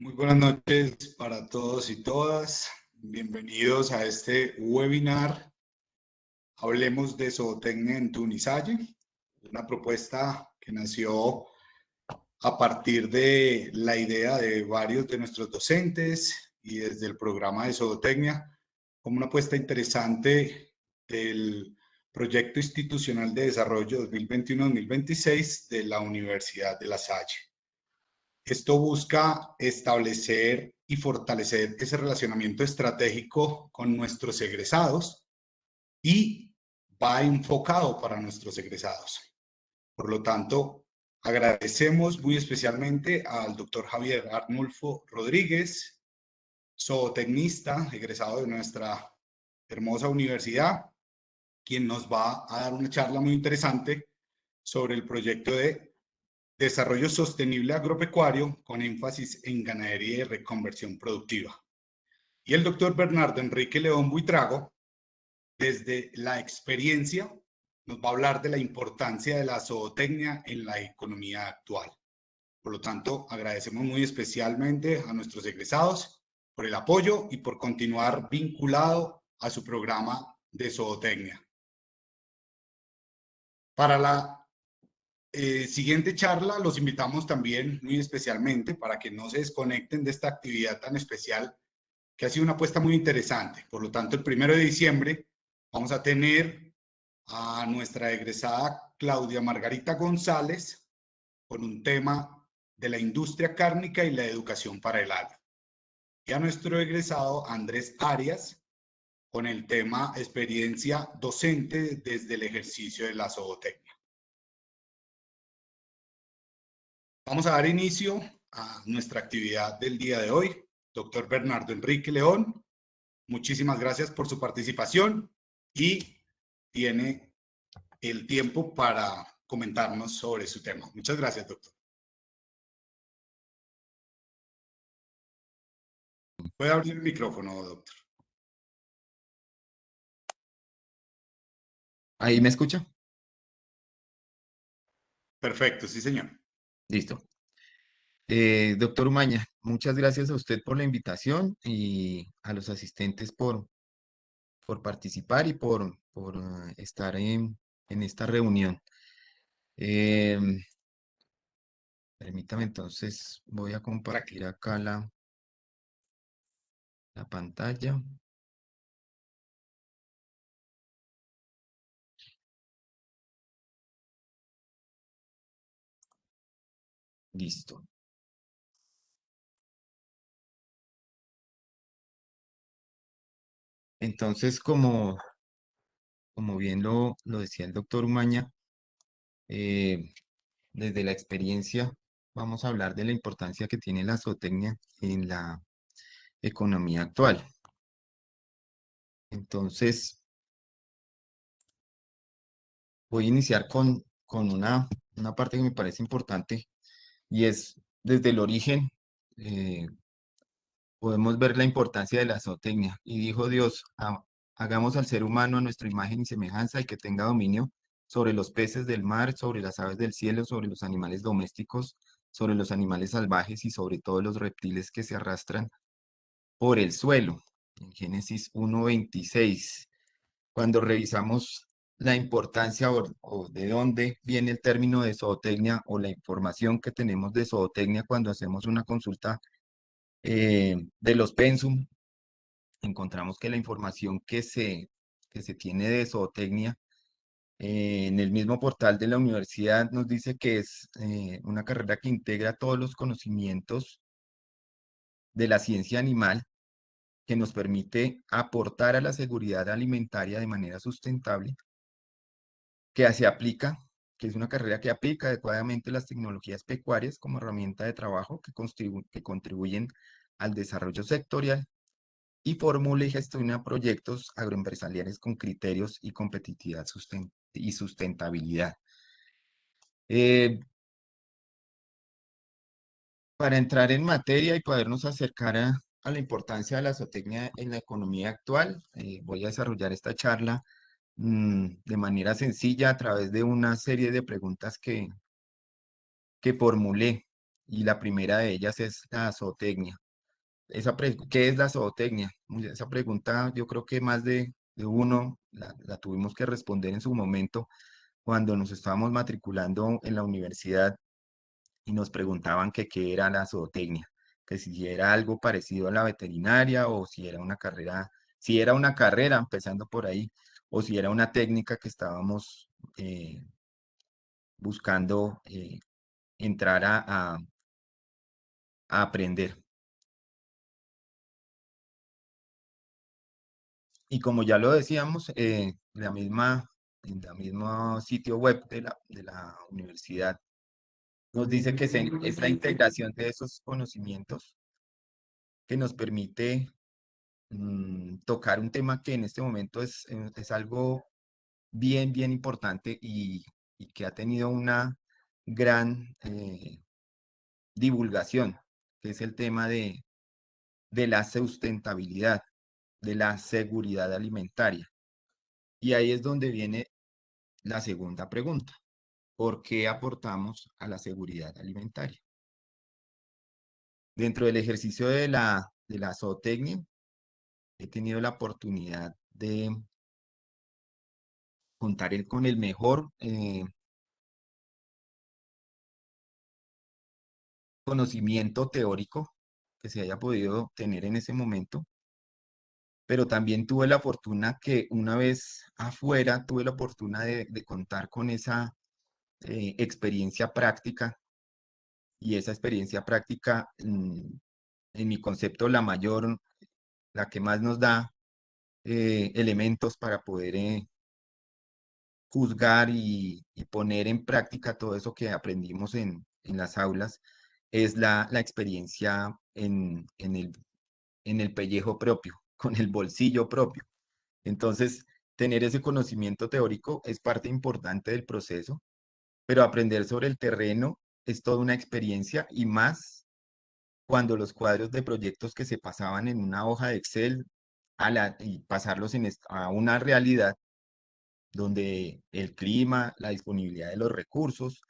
Muy buenas noches para todos y todas. Bienvenidos a este webinar. Hablemos de zootecnia en Tunisalle, una propuesta que nació a partir de la idea de varios de nuestros docentes y desde el programa de zootecnia, como una apuesta interesante del proyecto institucional de desarrollo 2021-2026 de la Universidad de La Salle. Esto busca establecer y fortalecer ese relacionamiento estratégico con nuestros egresados y va enfocado para nuestros egresados. Por lo tanto, agradecemos muy especialmente al doctor Javier Arnulfo Rodríguez, zootecnista, egresado de nuestra hermosa universidad, quien nos va a dar una charla muy interesante sobre el proyecto de desarrollo sostenible agropecuario con énfasis en ganadería y reconversión productiva. Y el doctor Bernardo Enrique León Buitrago, desde la experiencia, nos va a hablar de la importancia de la zootecnia en la economía actual. Por lo tanto, agradecemos muy especialmente a nuestros egresados por el apoyo y por continuar vinculado a su programa de zootecnia. Para la siguiente charla los invitamos también muy especialmente para que no se desconecten de esta actividad tan especial que ha sido una apuesta muy interesante. Por lo tanto, el 1 de diciembre vamos a tener a nuestra egresada Claudia Margarita González con un tema de la industria cárnica y la educación para el agro. Y a nuestro egresado Andrés Arias con el tema experiencia docente desde el ejercicio de la zootecnia. Vamos a dar inicio a nuestra actividad del día de hoy. Doctor Bernardo Enrique León, muchísimas gracias por su participación y tiene el tiempo para comentarnos sobre su tema. Muchas gracias, doctor. Puede abrir el micrófono, doctor. ¿Ahí me escucha? Perfecto, sí, señor. Listo. Doctor Umaña, muchas gracias a usted por la invitación y a los asistentes por participar y por estar en esta reunión. Permítame entonces, voy a compartir acá la pantalla. Listo. Entonces, como bien lo decía el doctor Umaña, desde la experiencia vamos a hablar de la importancia que tiene la zootecnia en la economía actual. Entonces, voy a iniciar con una parte que me parece importante y es desde el origen. eh, Podemos ver la importancia de la zootecnia. Y dijo Dios: Hagamos al ser humano a nuestra imagen y semejanza y que tenga dominio sobre los peces del mar, sobre las aves del cielo, sobre los animales domésticos, sobre los animales salvajes y sobre todos los reptiles que se arrastran por el suelo. En Génesis 1:26. Cuando revisamos la importancia o de dónde viene el término de zootecnia o la información que tenemos de zootecnia cuando hacemos una consulta de los pensum, encontramos que la información que se tiene de zootecnia en el mismo portal de la universidad nos dice que es una carrera que integra todos los conocimientos de la ciencia animal, que nos permite aportar a la seguridad alimentaria de manera sustentable, que se aplica, que es una carrera que aplica adecuadamente las tecnologías pecuarias como herramienta de trabajo que contribuyen al desarrollo sectorial y formula y gestiona proyectos agroempresariales con criterios y competitividad y sustentabilidad. Para entrar en materia y podernos acercar a la importancia de la zootecnia en la economía actual, voy a desarrollar esta charla de manera sencilla a través de una serie de preguntas que formulé y la primera de ellas es la zootecnia. ¿Qué es la zootecnia? Esa pregunta yo creo que más de uno la tuvimos que responder en su momento cuando nos estábamos matriculando en la universidad y nos preguntaban que qué era la zootecnia, que si era algo parecido a la veterinaria o si era una carrera, si era una carrera, empezando por ahí, o si era una técnica que estábamos buscando entrar a aprender. Y como ya lo decíamos, en la misma sitio web de la universidad nos dice que es la integración de esos conocimientos que nos permite tocar un tema que en este momento es algo bien importante y que ha tenido una gran divulgación, que es el tema de la sustentabilidad, de la seguridad alimentaria. Y ahí es donde viene la segunda pregunta. ¿Por qué aportamos a la seguridad alimentaria? Dentro del ejercicio de la zootecnia, he tenido la oportunidad de contar con el mejor conocimiento teórico que se haya podido tener en ese momento, pero también tuve la fortuna que una vez afuera, tuve la fortuna de contar con esa experiencia práctica y esa experiencia práctica, en mi concepto, la mayor, la que más nos da elementos para poder juzgar y poner en práctica todo eso que aprendimos en las aulas, es la experiencia en el pellejo propio, con el bolsillo propio. Entonces, tener ese conocimiento teórico es parte importante del proceso, pero aprender sobre el terreno es toda una experiencia y más cuando los cuadros de proyectos que se pasaban en una hoja de Excel y pasarlos a una realidad donde el clima, la disponibilidad de los recursos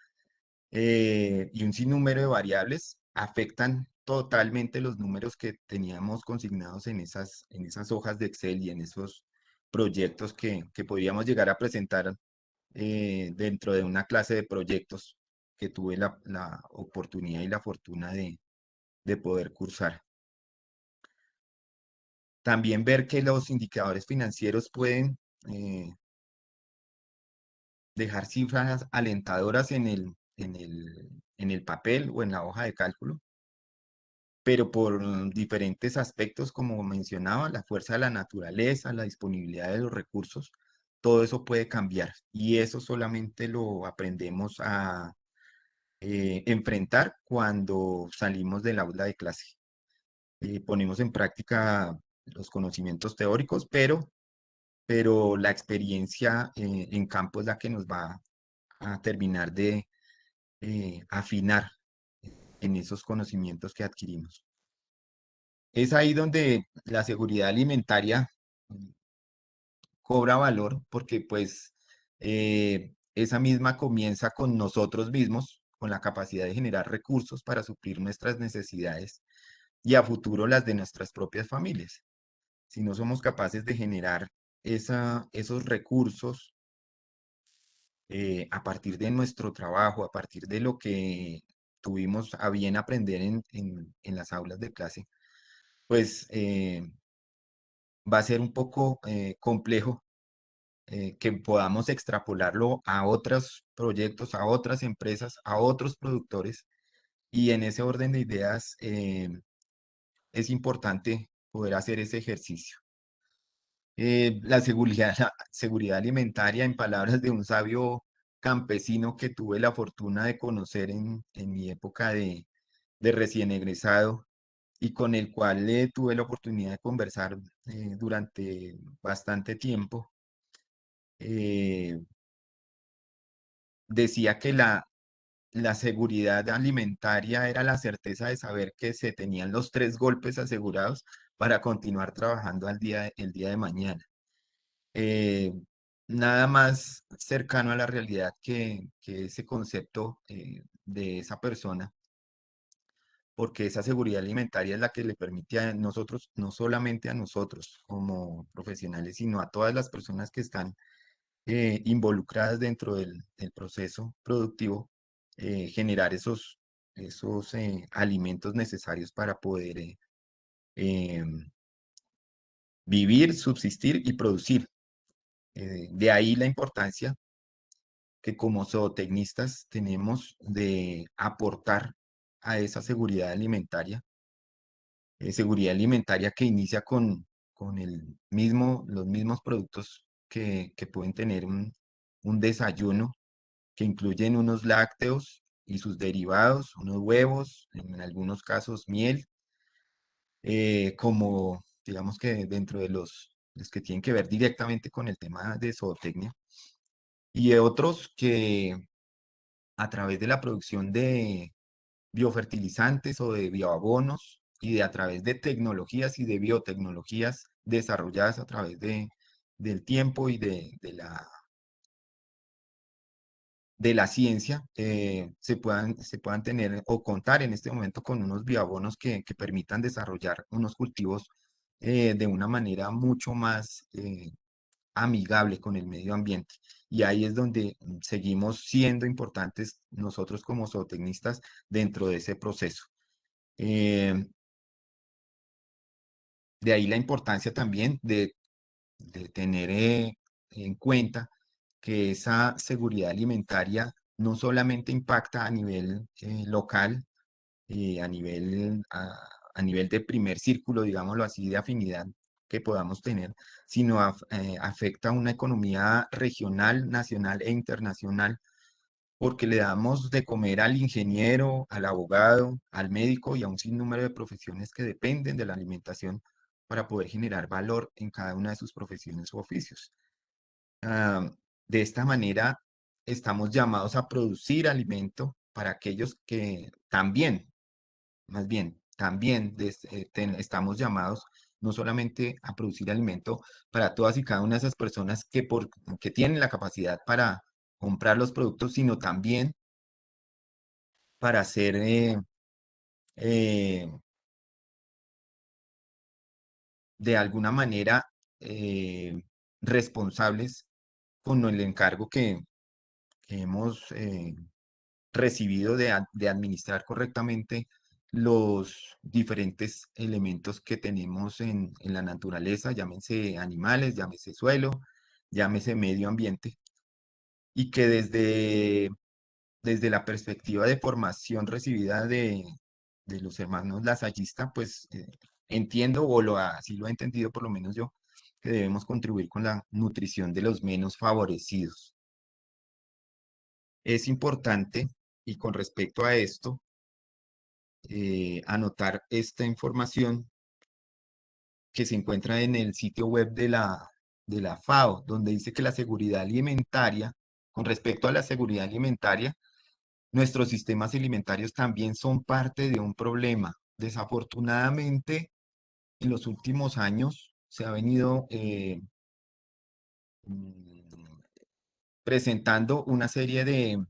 y un sinnúmero de variables afectan totalmente los números que teníamos consignados en esas hojas de Excel y en esos proyectos que podríamos llegar a presentar dentro de una clase de proyectos que tuve la oportunidad y la fortuna de poder cursar. También ver que los indicadores financieros pueden dejar cifras alentadoras en el papel o en la hoja de cálculo, pero por diferentes aspectos, como mencionaba, la fuerza de la naturaleza, la disponibilidad de los recursos, todo eso puede cambiar y eso solamente lo aprendemos a enfrentar cuando salimos del aula de clase. Ponemos en práctica los conocimientos teóricos, pero la experiencia en campo es la que nos va a terminar de afinar en esos conocimientos que adquirimos. Es ahí donde la seguridad alimentaria cobra valor porque pues esa misma comienza con nosotros mismos, con la capacidad de generar recursos para suplir nuestras necesidades y a futuro las de nuestras propias familias. Si no somos capaces de generar esos recursos a partir de nuestro trabajo, a partir de lo que tuvimos a bien aprender en las aulas de clase, pues va a ser un poco complejo que podamos extrapolarlo a otros proyectos, a otras empresas, a otros productores. Y en ese orden de ideas es importante poder hacer ese ejercicio. La seguridad alimentaria, en palabras de un sabio campesino que tuve la fortuna de conocer en mi época de recién egresado y con el cual tuve la oportunidad de conversar durante bastante tiempo, eh, decía que la seguridad alimentaria era la certeza de saber que se tenían los tres golpes asegurados para continuar trabajando el día de mañana. Eh, Nada más cercano a la realidad que ese concepto de esa persona. porque esa seguridad alimentaria es la que le permite a nosotros, no solamente a nosotros como profesionales, sino a todas las personas que están involucradas dentro del proceso productivo, generar esos alimentos necesarios para poder em, vivir, subsistir y producir. De ahí la importancia que como zootecnistas tenemos de aportar a esa seguridad alimentaria que inicia con los mismos productos que pueden tener un desayuno, que incluyen unos lácteos y sus derivados, unos huevos, en algunos casos miel, como digamos que dentro de los que tienen que ver directamente con el tema de zootecnia, y de otros que a través de la producción de biofertilizantes o de bioabonos y de a través de tecnologías y de biotecnologías desarrolladas a través del tiempo y de la ciencia, se puedan tener o contar en este momento con unos bioabonos que permitan desarrollar unos cultivos de una manera mucho más amigable con el medio ambiente. Y ahí es donde seguimos siendo importantes nosotros como zootecnistas dentro de ese proceso. Eh, de ahí la importancia también de tener en cuenta que esa seguridad alimentaria no solamente impacta a nivel local, a nivel de primer círculo, digámoslo así, de afinidad que podamos tener, sino afecta a una economía regional, nacional e internacional, porque le damos de comer al ingeniero, al abogado, al médico y a un sinnúmero de profesiones que dependen de la alimentación para poder generar valor en cada una de sus profesiones u oficios. Ah, de esta manera, estamos llamados a producir alimento para aquellos que también, más bien, también estamos llamados no solamente a producir alimento para todas y cada una de esas personas que tienen la capacidad para comprar los productos, sino también para ser eh, de alguna manera eh, responsables con el encargo que hemos recibido de administrar correctamente los diferentes elementos que tenemos en la naturaleza, llámense animales, llámese suelo, llámese medio ambiente, y que desde la perspectiva de formación recibida de los hermanos lasallista, pues entiendo, así lo he entendido por lo menos yo, que debemos contribuir con la nutrición de los menos favorecidos. Es importante, y con respecto a esto, anotar esta información que se encuentra en el sitio web de la FAO, donde dice que la seguridad alimentaria, con respecto a la seguridad alimentaria, nuestros sistemas alimentarios también son parte de un problema. Desafortunadamente, en los últimos años se ha venido mm, presentando una serie de,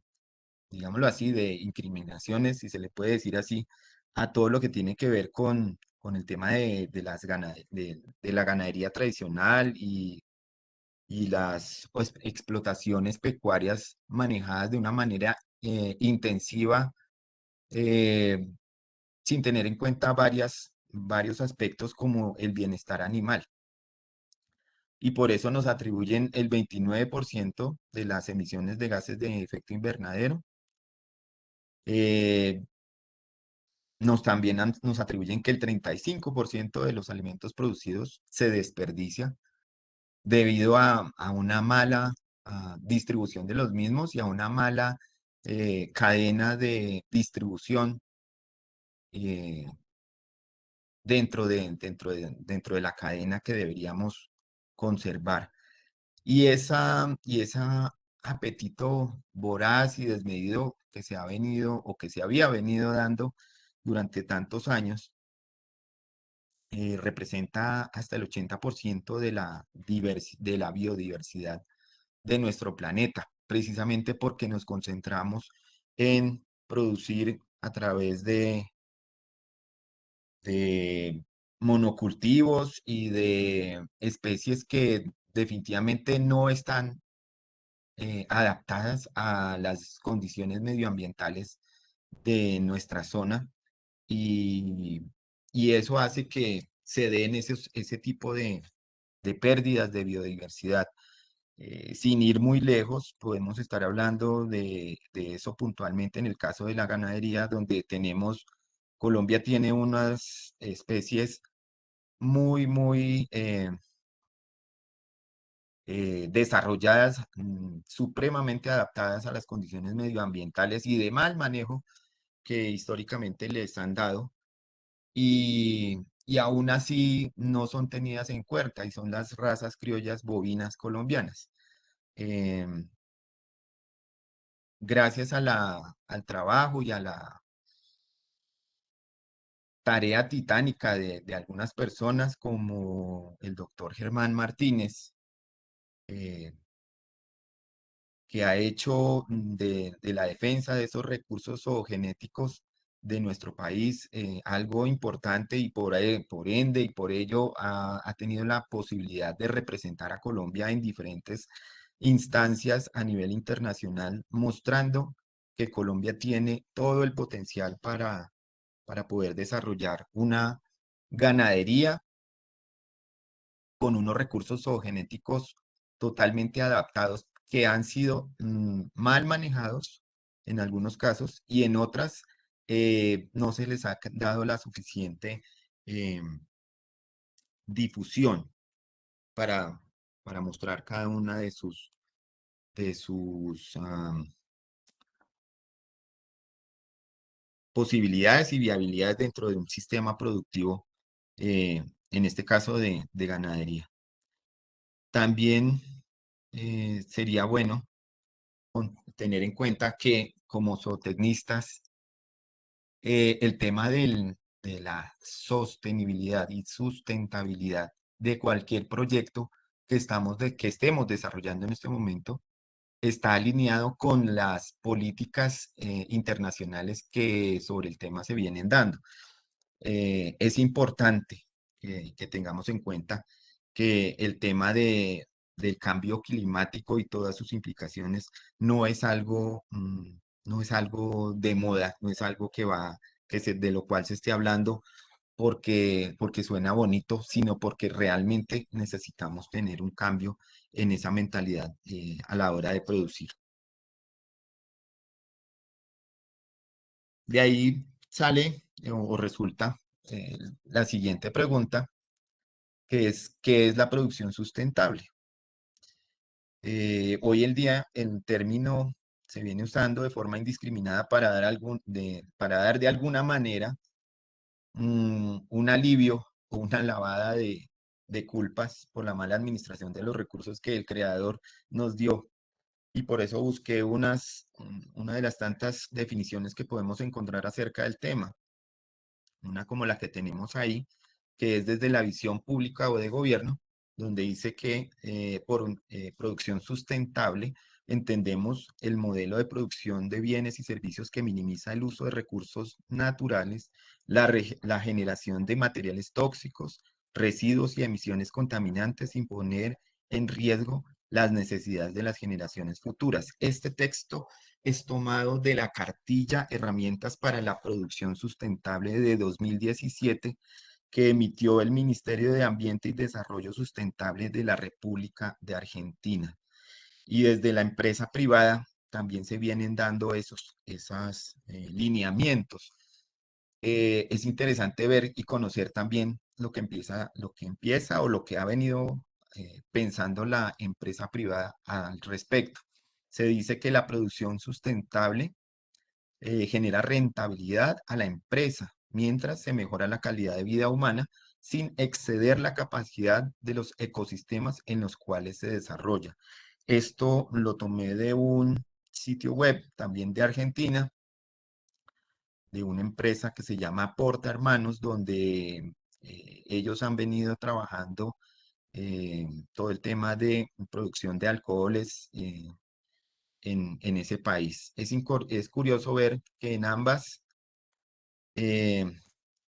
digámoslo así, de incriminaciones, si se le puede decir así, a todo lo que tiene que ver con el tema de la ganadería tradicional y las pues, explotaciones pecuarias manejadas de una manera intensiva, eh, sin tener en cuenta varios aspectos como el bienestar animal. Y por eso nos atribuyen el 29% de las emisiones de gases de efecto invernadero. Eh, nos atribuyen que el 35% de los alimentos producidos se desperdicia debido a una mala distribución de los mismos y a una mala cadena de distribución eh, dentro de la cadena que deberíamos conservar. Y ese apetito voraz y desmedido que se ha venido o que se había venido dando durante tantos años, representa hasta el 80% de la biodiversidad de nuestro planeta, precisamente porque nos concentramos en producir a través de monocultivos y de especies que definitivamente no están adaptadas a las condiciones medioambientales de nuestra zona y, y eso hace que se den ese tipo de pérdidas de biodiversidad. Sin ir muy lejos, podemos estar hablando de eso puntualmente en el caso de la ganadería, donde Colombia tiene unas especies muy desarrolladas, supremamente adaptadas a las condiciones medioambientales y de mal manejo que históricamente les han dado y aún así no son tenidas en cuenta y son las razas criollas bovinas colombianas. Em, Gracias al trabajo y a la tarea titánica de algunas personas como el doctor Germán Martínez, eh, que ha hecho de la defensa de esos recursos zoogenéticos de nuestro país algo importante y por ende y por ello ha tenido la posibilidad de representar a Colombia en diferentes instancias a nivel internacional, mostrando que Colombia tiene todo el potencial para poder desarrollar una ganadería con unos recursos zoogenéticos totalmente adaptados que han sido mal manejados en algunos casos y en otras no se les ha dado la suficiente eh, difusión para, para mostrar cada una de sus posibilidades y viabilidades dentro de un sistema productivo, en este caso de ganadería. También sería bueno tener en cuenta que como zootecnistas, el tema de la sostenibilidad y sustentabilidad de cualquier proyecto que estemos desarrollando en este momento está alineado con las políticas internacionales que sobre el tema se vienen dando. Es importante que tengamos en cuenta que el tema del cambio climático y todas sus implicaciones no es algo, no es algo de moda, no es algo de lo cual se esté hablando porque suena bonito, sino porque realmente necesitamos tener un cambio en esa mentalidad a la hora de producir. De ahí sale o resulta la siguiente pregunta, que es, ¿qué es la producción sustentable? Hoy en día el término se viene usando de forma indiscriminada para dar de alguna manera un alivio o una lavada de culpas por la mala administración de los recursos que el creador nos dio. Y por eso busqué una de las tantas definiciones que podemos encontrar acerca del tema, una como la que tenemos ahí, que es desde la visión pública o de gobierno, donde dice que producción sustentable entendemos el modelo de producción de bienes y servicios que minimiza el uso de recursos naturales, la generación de materiales tóxicos, residuos y emisiones contaminantes sin poner en riesgo las necesidades de las generaciones futuras. Este texto es tomado de la cartilla Herramientas para la Producción Sustentable de 2017 que emitió el Ministerio de Ambiente y Desarrollo Sustentable de la República de Argentina. Y desde la empresa privada también se vienen dando esos lineamientos. Es interesante ver y conocer también lo que empieza o lo que ha venido pensando la empresa privada al respecto. Se dice que la producción sustentable genera rentabilidad a la empresa, mientras se mejora la calidad de vida humana sin exceder la capacidad de los ecosistemas en los cuales se desarrolla. Esto lo tomé de un sitio web también de Argentina, de una empresa que se llama Porta Hermanos, donde ellos han venido trabajando todo el tema de producción de alcoholes en ese país. Es curioso ver que en ambas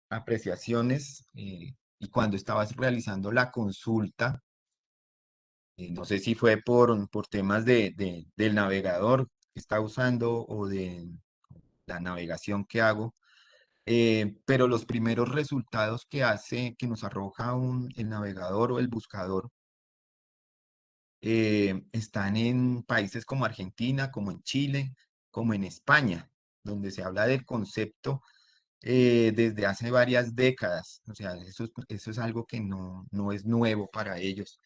apreciaciones y cuando estabas realizando la consulta, no sé si fue por temas del navegador que está usando o de la navegación que hago, pero los primeros resultados que nos arroja el navegador o el buscador, están en países como Argentina, como en Chile, como en España, donde se habla del concepto desde hace varias décadas. O sea, eso es algo que no es nuevo para ellos.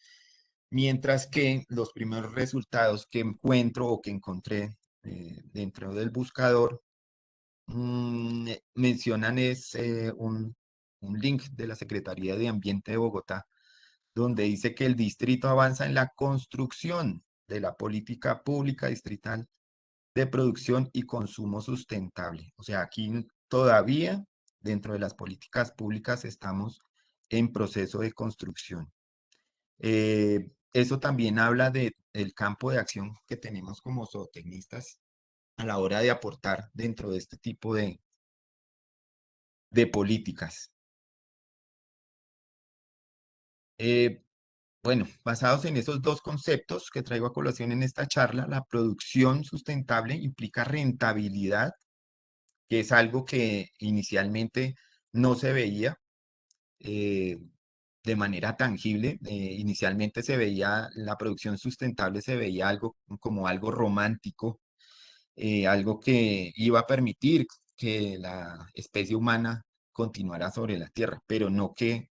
Mientras que los primeros resultados que encuentro o que encontré dentro del buscador mencionan un link de la Secretaría de Ambiente de Bogotá, donde dice que el distrito avanza en la construcción de la política pública distrital de producción y consumo sustentable. O sea, aquí todavía dentro de las políticas públicas estamos en proceso de construcción. Eso también habla del campo de acción que tenemos como zootecnistas a la hora de aportar dentro de este tipo de políticas. Eh, Bueno, basados en esos dos conceptos que traigo a colación en esta charla, la producción sustentable implica rentabilidad, que es algo que inicialmente no se veía eh, de manera tangible. Inicialmente se veía la producción sustentable, se veía algo como algo romántico, algo que iba a permitir que la especie humana continuara sobre la Tierra, pero no que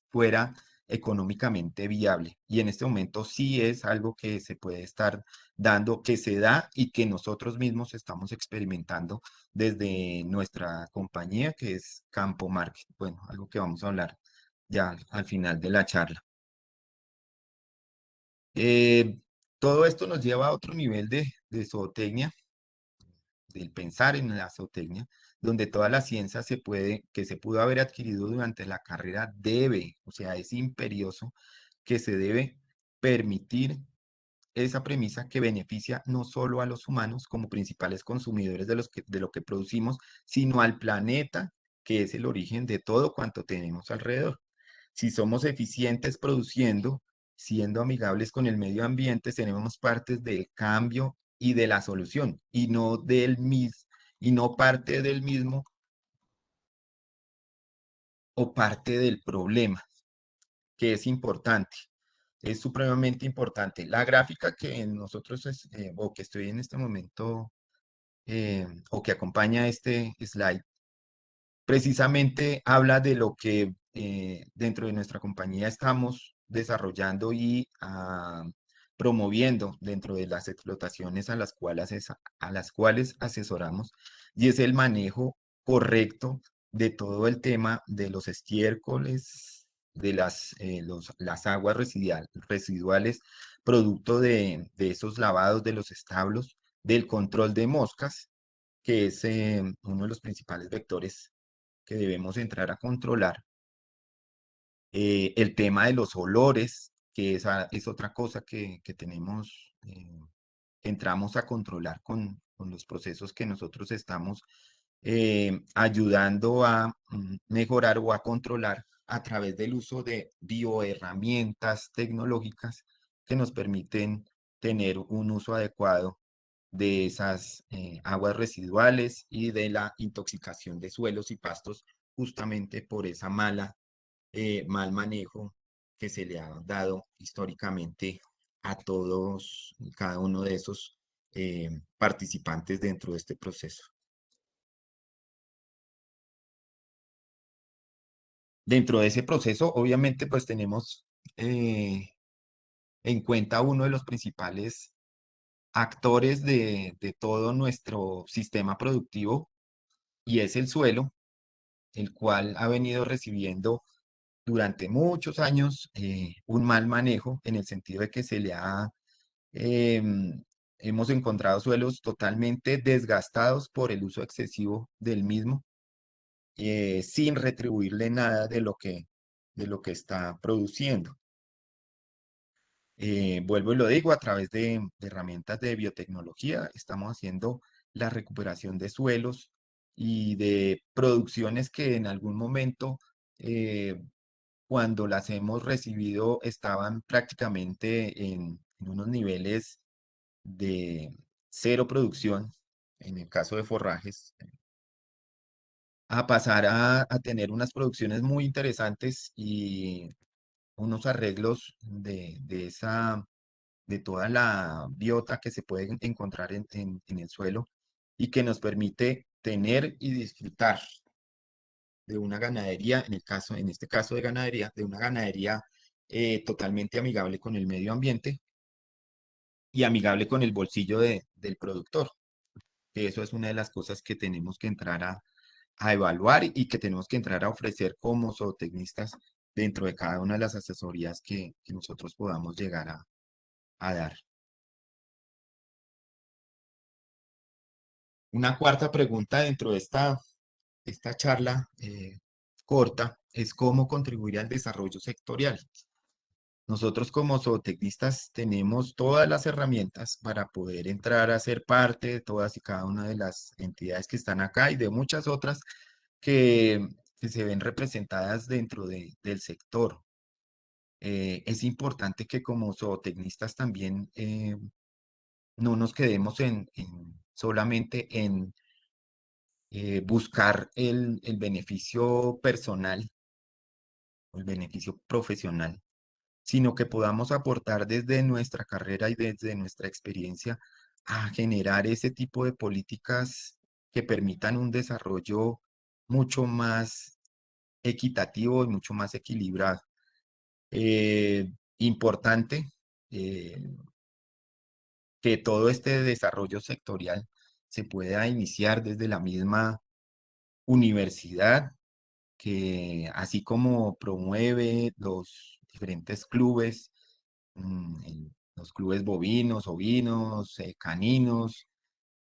fuera económicamente viable. Y en este momento sí es algo que se puede estar dando, que se da y que nosotros mismos estamos experimentando desde nuestra compañía, que es Campo Market. Bueno, algo que vamos a hablar ya al final de la charla. Eh, Todo esto nos lleva a otro nivel de zootecnia, del pensar en la zootecnia, donde toda la ciencia que se pudo haber adquirido durante la carrera o sea, es imperioso que se debe permitir esa premisa que beneficia no solo a los humanos como principales consumidores de lo que producimos, sino al planeta, que es el origen de todo cuanto tenemos alrededor. Si somos eficientes produciendo, siendo amigables con el medio ambiente, seremos partes del cambio y de la solución, y no parte del mismo o parte del problema, que es importante. Es supremamente importante. La gráfica que nosotros, o que estoy en este momento, o que acompaña este slide, precisamente habla de lo que dentro de nuestra compañía estamos desarrollando y promoviendo dentro de las explotaciones a las cuales asesoramos, y es el manejo correcto de todo el tema de los estiércoles, de las aguas residuales, producto de esos lavados de los establos, del control de moscas, que es uno de los principales vectores que debemos entrar a controlar. El tema de los olores, que es otra cosa que tenemos, que entramos a controlar con los procesos que nosotros estamos ayudando a mejorar o a controlar a través del uso de bioherramientas tecnológicas que nos permiten tener un uso adecuado de esas aguas residuales y de la intoxicación de suelos y pastos justamente por esa mal manejo que se le ha dado históricamente a todos y cada uno de esos participantes dentro de este proceso. Dentro de ese proceso, obviamente, pues tenemos en cuenta uno de los principales actores de todo nuestro sistema productivo, y es el suelo, el cual ha venido recibiendo durante muchos años un mal manejo, en el sentido de que em, hemos encontrado suelos totalmente desgastados por el uso excesivo del mismo, sin retribuirle nada de lo que está produciendo. Vuelvo y lo digo, a través de herramientas de biotecnología estamos haciendo la recuperación de suelos y de producciones que en algún momento, eh, cuando las hemos recibido, estaban prácticamente en unos niveles de cero producción, en el caso de forrajes, a pasar a tener unas producciones muy interesantes y unos arreglos de toda la biota que se puede encontrar en el suelo y que nos permite tener y disfrutar de una ganadería, en este caso de ganadería, de una ganadería totalmente amigable con el medio ambiente y amigable con el bolsillo del productor. Que eso es una de las cosas que tenemos que entrar a evaluar y que tenemos que entrar a ofrecer como zootecnistas dentro de cada una de las asesorías que nosotros podamos llegar a dar. Una cuarta pregunta dentro de esta charla corta es cómo contribuir al desarrollo sectorial. Nosotros como zootecnistas tenemos todas las herramientas para poder entrar a ser parte de todas y cada una de las entidades que están acá y de muchas otras que, que se ven representadas dentro del sector. Es importante que como zootecnistas también no nos quedemos solamente en buscar el beneficio personal o el beneficio profesional, sino que podamos aportar desde nuestra carrera y desde nuestra experiencia a generar ese tipo de políticas que permitan un desarrollo mucho más equitativo y mucho más equilibrado. Importante eh, que todo este desarrollo sectorial se pueda iniciar desde la misma universidad, que así como promueve los diferentes clubes, los clubes bovinos, ovinos, caninos,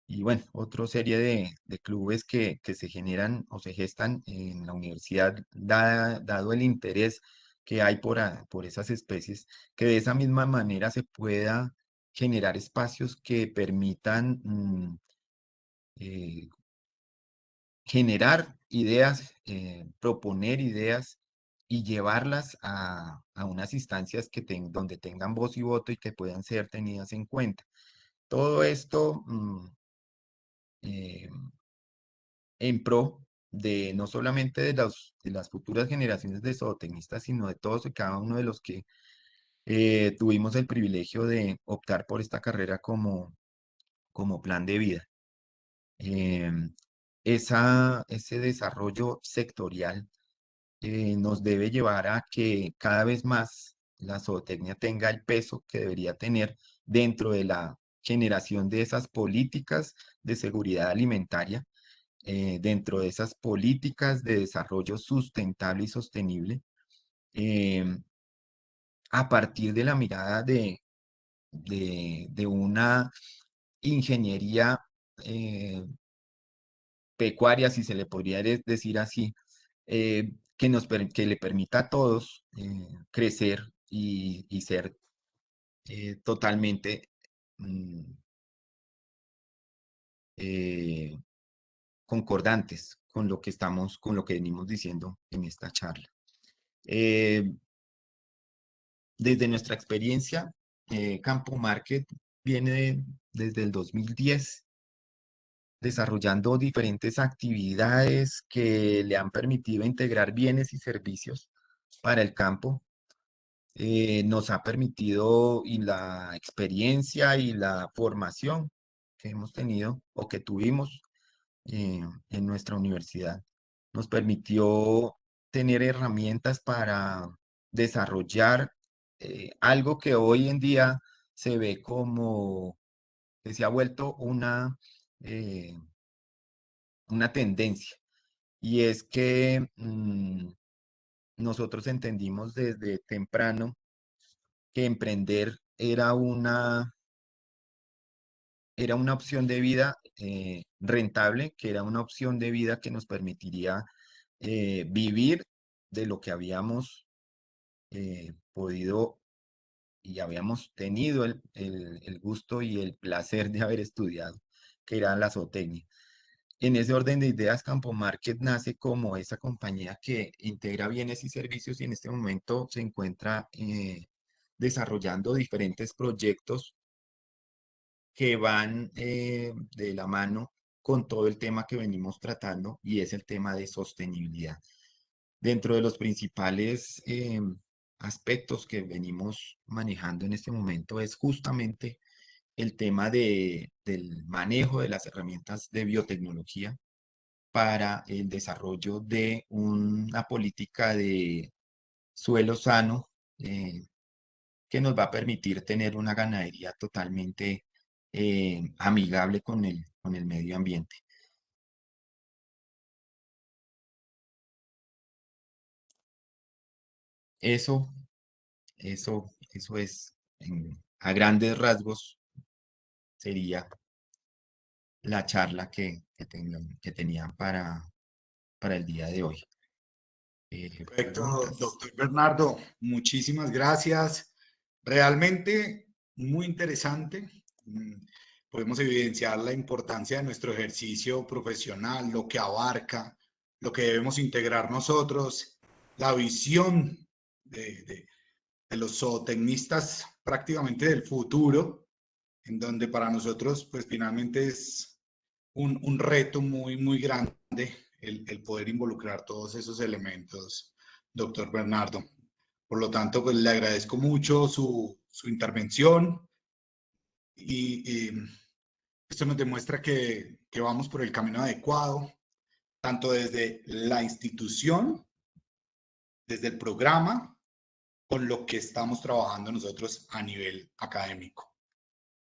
y bueno, otra serie de clubes que se generan o se gestan en la universidad, dado el interés que hay por esas especies, que de esa misma manera se pueda generar espacios que permitan eh, generar ideas, proponer ideas y llevarlas a unas instancias donde tengan voz y voto y que puedan ser tenidas en cuenta. Todo esto eh, en pro de no solamente de las futuras generaciones de zootecnistas, sino de todos y cada uno de los que tuvimos el privilegio de optar por esta carrera como plan de vida. Em, ese desarrollo sectorial nos debe llevar a que cada vez más la zootecnia tenga el peso que debería tener dentro de la generación de esas políticas de seguridad alimentaria, dentro de esas políticas de desarrollo sustentable y sostenible, em, a partir de la mirada de una ingeniería pecuaria, si se le podría decir así, que le permita a todos crecer y ser totalmente mm, eh, concordantes con lo que venimos diciendo en esta charla. Eh, Desde nuestra experiencia, Campo Market viene desde el 2010 desarrollando diferentes actividades que le han permitido integrar bienes y servicios para el campo. Nos ha permitido y la experiencia y la formación que hemos tenido o que tuvimos en nuestra universidad nos permitió tener herramientas para desarrollar algo que hoy en día se ve como que se ha vuelto eh, una tendencia. Y es que nosotros entendimos desde temprano que emprender era una opción de vida rentable, que era una opción de vida que nos permitiría vivir de lo que habíamos podido y habíamos tenido el gusto y el placer de haber estudiado, que era la zootecnia. En ese orden de ideas, Campo Market nace como esa compañía que integra bienes y servicios y en este momento se encuentra desarrollando diferentes proyectos que van de la mano con todo el tema que venimos tratando y es el tema de sostenibilidad. Dentro de los principales aspectos que venimos manejando en este momento es justamente el tema del manejo de las herramientas de biotecnología para el desarrollo de una política de suelo sano que nos va a permitir tener una ganadería totalmente amigable con el medio ambiente. Eso, eso es, a grandes rasgos, sería la charla que tenía para el día de hoy. Perfecto, ¿Preguntas? doctor Bernardo, muchísimas gracias. Realmente muy interesante. Podemos evidenciar la importancia de nuestro ejercicio profesional, lo que abarca, lo que debemos integrar nosotros, la visión de los zootecnistas prácticamente del futuro, en donde para nosotros, pues finalmente es un reto muy grande el poder involucrar todos esos elementos, doctor Bernardo. Por lo tanto, pues le agradezco mucho su intervención y esto nos demuestra que vamos por el camino adecuado, tanto desde la institución, desde el programa, con lo que estamos trabajando nosotros a nivel académico.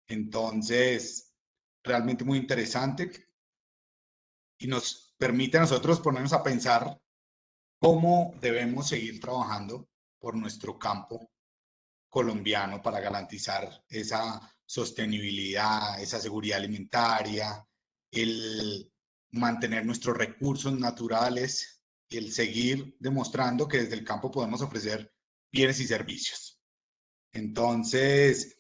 Entonces, realmente muy interesante y nos permite a nosotros ponernos a pensar cómo debemos seguir trabajando por nuestro campo colombiano para garantizar esa sostenibilidad, esa seguridad alimentaria, el mantener nuestros recursos naturales, el seguir demostrando que desde el campo podemos ofrecer bienes y servicios. Entonces,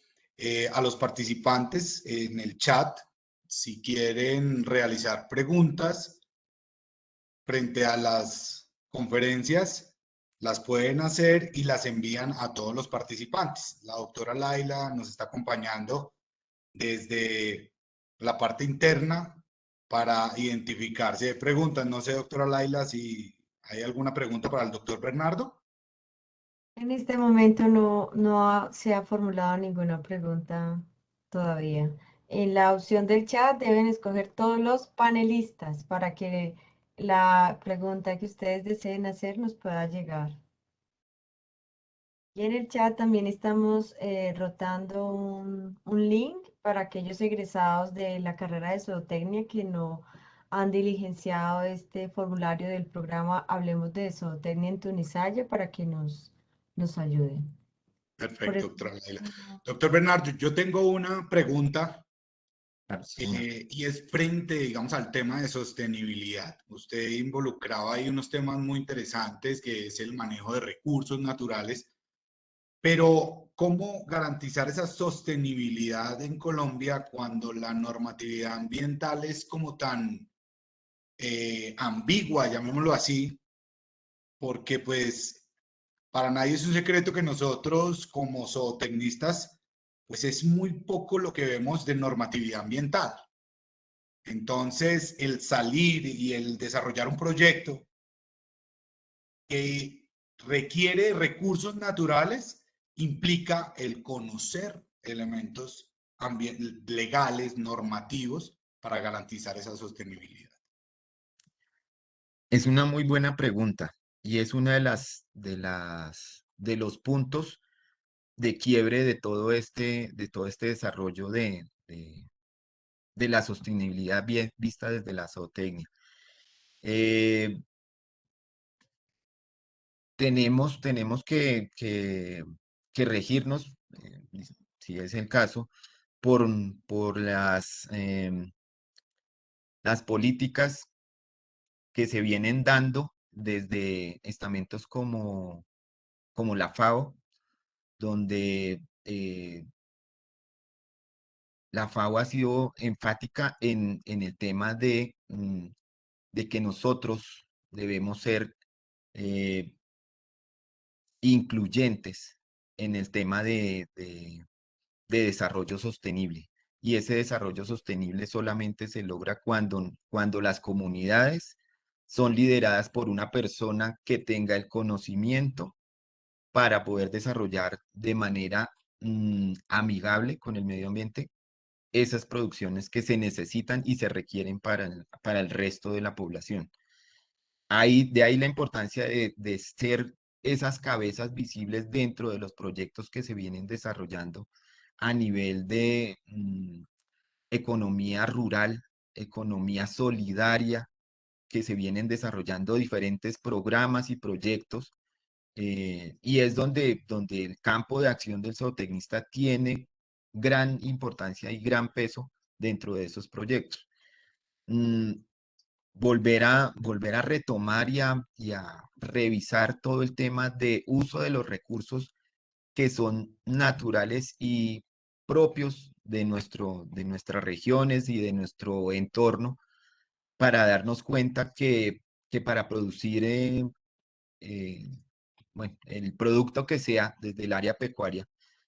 a los participantes en el chat, si quieren realizar preguntas frente a las conferencias, las pueden hacer y las envían a todos los participantes. La doctora Laila nos está acompañando desde la parte interna para identificarse de preguntas. No sé, doctora Laila, si hay alguna pregunta para el doctor Bernardo. En este momento se ha formulado ninguna pregunta todavía. En la opción del chat deben escoger todos los panelistas para que la pregunta que ustedes deseen hacer nos pueda llegar. Y en el chat también estamos rotando un link para aquellos egresados de la carrera de zootecnia que no han diligenciado este formulario del programa Hablemos de Zootecnia en Tunisayo para que nos ayuden. Por Perfecto, el doctora Laila. momento, Doctor Bernardo, yo tengo una pregunta Claro, sí, señor. y es frente, digamos, al tema de sostenibilidad. Usted involucraba ahí unos temas muy interesantes, que es el manejo de recursos naturales, pero ¿cómo garantizar esa sostenibilidad en Colombia cuando la normatividad ambiental es como tan ambigua, llamémoslo así? Porque pues para nadie es un secreto que nosotros como zootecnistas, pues es muy poco lo que vemos de normatividad ambiental. Entonces, el salir y el desarrollar un proyecto que requiere recursos naturales implica el conocer elementos legales, normativos, para garantizar esa sostenibilidad. Es una muy buena pregunta y es una de los puntos de quiebre de todo este desarrollo de la sostenibilidad vista desde la zootecnia. Eh, tenemos que regirnos, si es el caso, por las políticas que se vienen dando desde estamentos como la FAO, donde la FAO ha sido enfática en el tema de que nosotros debemos ser eh, incluyentes en el tema de desarrollo sostenible. Y ese desarrollo sostenible solamente se logra cuando las comunidades son lideradas por una persona que tenga el conocimiento para poder desarrollar de manera amigable con el medio ambiente esas producciones que se necesitan y se requieren para el resto de la población. De ahí la importancia de ser esas cabezas visibles dentro de los proyectos que se vienen desarrollando a nivel de economía rural, economía solidaria, que se vienen desarrollando diferentes programas y proyectos, y es donde el campo de acción del zootecnista tiene gran importancia y gran peso dentro de esos proyectos. Mm, volver a retomar y a revisar todo el tema de uso de los recursos que son naturales y propios de nuestras regiones y de nuestro entorno para darnos cuenta que para producir eh, bueno, el producto que sea desde el área pecuaria,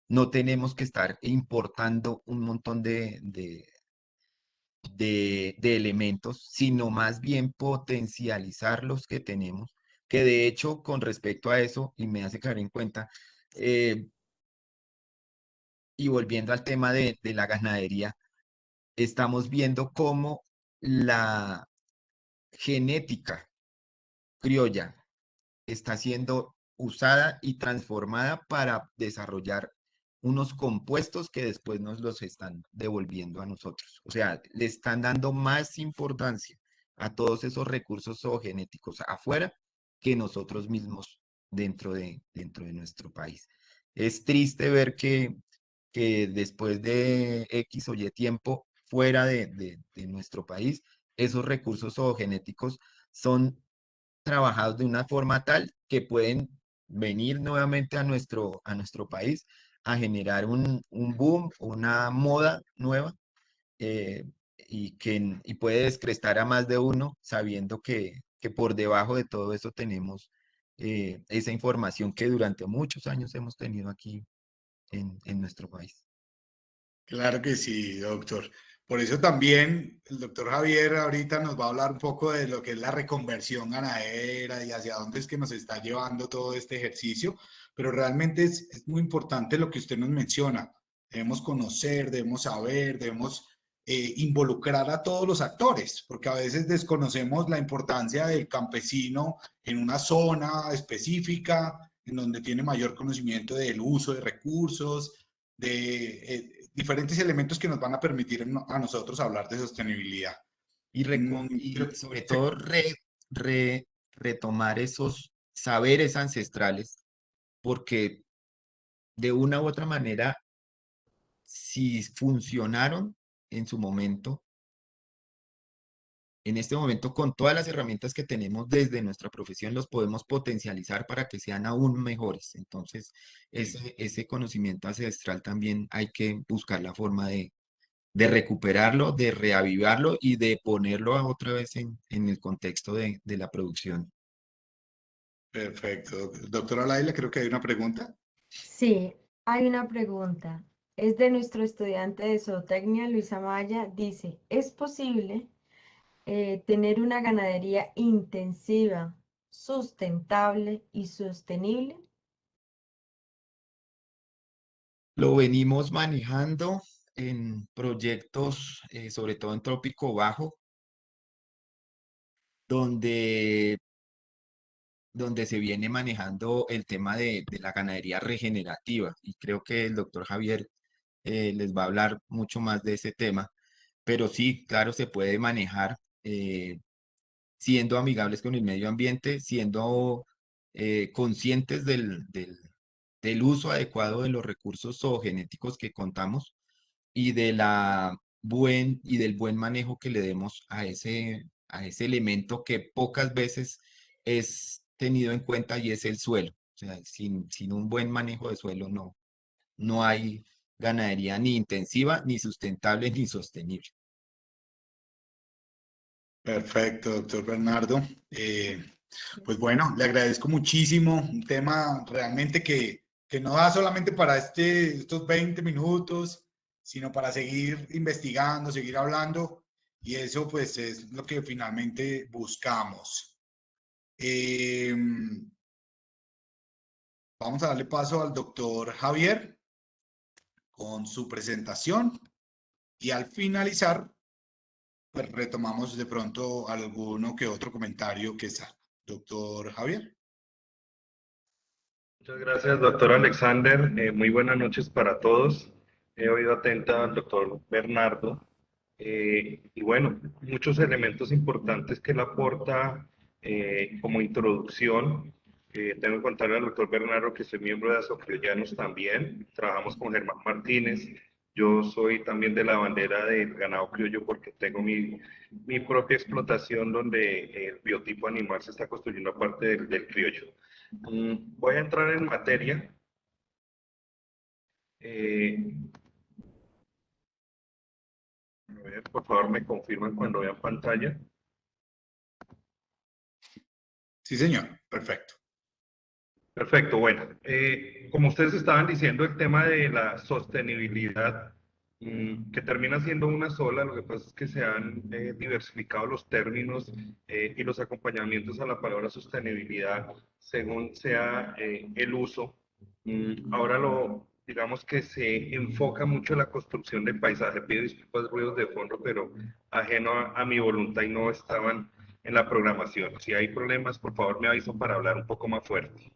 no tenemos que estar importando un montón de elementos, sino más bien potencializar los que tenemos, que de hecho con respecto a eso, y me hace caer en cuenta, eh, y volviendo al tema de la ganadería, estamos viendo cómo la genética criolla está siendo usada y transformada para desarrollar unos compuestos que después nos los están devolviendo a nosotros. O sea, le están dando más importancia a todos esos recursos zoogenéticos afuera que nosotros mismos dentro de nuestro país. Es triste ver que después de X o Y tiempo fuera de nuestro país, esos recursos zoogenéticos son trabajados de una forma tal que pueden venir nuevamente a nuestro país a generar un boom, una moda nueva, eh, y puede descrestar a más de uno sabiendo que por debajo de todo eso tenemos esa información que durante muchos años hemos tenido aquí en nuestro país. Claro que sí, doctor. Por eso también el doctor Javier ahorita nos va a hablar un poco de lo que es la reconversión ganadera y hacia dónde es que nos está llevando todo este ejercicio, pero realmente es muy importante lo que usted nos menciona. Debemos conocer, debemos saber, debemos involucrar a todos los actores, porque a veces desconocemos la importancia del campesino en una zona específica, en donde tiene mayor conocimiento del uso de recursos, de diferentes elementos que nos van a permitir a nosotros hablar de sostenibilidad. Y sobre todo re- retomar esos saberes ancestrales, porque de una u otra manera, si funcionaron en su momento, en este momento con todas las herramientas que tenemos desde nuestra profesión, los podemos potencializar para que sean aún mejores. Entonces, ese conocimiento ancestral también hay que buscar la forma de recuperarlo, de reavivarlo y de ponerlo otra vez en el contexto de la producción. Perfecto. Doctora Laila, creo que hay una pregunta. Sí, hay una pregunta. Es de nuestro estudiante de zootecnia, Luisa Maya. Dice, ¿es posible tener una ganadería intensiva, sustentable y sostenible? Lo venimos manejando en proyectos, sobre todo en Trópico Bajo, donde, donde se viene manejando el tema de la ganadería regenerativa. Y creo que el doctor Javier les va a hablar mucho más de ese tema. Pero sí, claro, se puede manejar siendo amigables con el medio ambiente, siendo conscientes del uso adecuado de los recursos zoogenéticos que contamos y del buen manejo que le demos a ese elemento que pocas veces es tenido en cuenta y es el suelo. O sea, sin un buen manejo de suelo no hay ganadería ni intensiva, ni sustentable, ni sostenible. Perfecto, doctor Bernardo. Pues bueno, le agradezco muchísimo. Un tema realmente que no da solamente para estos 20 minutos, sino para seguir investigando, seguir hablando. Y eso pues es lo que finalmente buscamos. Vamos a darle paso al doctor Javier con su presentación y al finalizar, pues retomamos de pronto alguno que otro comentario que salga. Doctor Javier. Muchas gracias, doctor Alexander. Muy buenas noches para todos. He oído atenta al doctor Bernardo. Y bueno, muchos elementos importantes que él aporta como introducción. Tengo que contarle al doctor Bernardo que soy miembro de Asocriollanos también. Trabajamos con Germán Martínez. Yo soy también de la bandera del ganado criollo porque tengo mi propia explotación donde el biotipo animal se está construyendo aparte del criollo. Voy a entrar en materia. A ver, por favor, me confirman cuando vean pantalla. Sí, señor. Perfecto. Perfecto, bueno. Como ustedes estaban diciendo, el tema de la sostenibilidad, que termina siendo una sola, lo que pasa es que se han diversificado los términos y los acompañamientos a la palabra sostenibilidad según sea el uso. Ahora digamos que se enfoca mucho en la construcción del paisaje. Pido disculpas, ruidos de fondo, pero ajeno a mi voluntad y no estaban en la programación. Si hay problemas, por favor me avisan para hablar un poco más fuerte.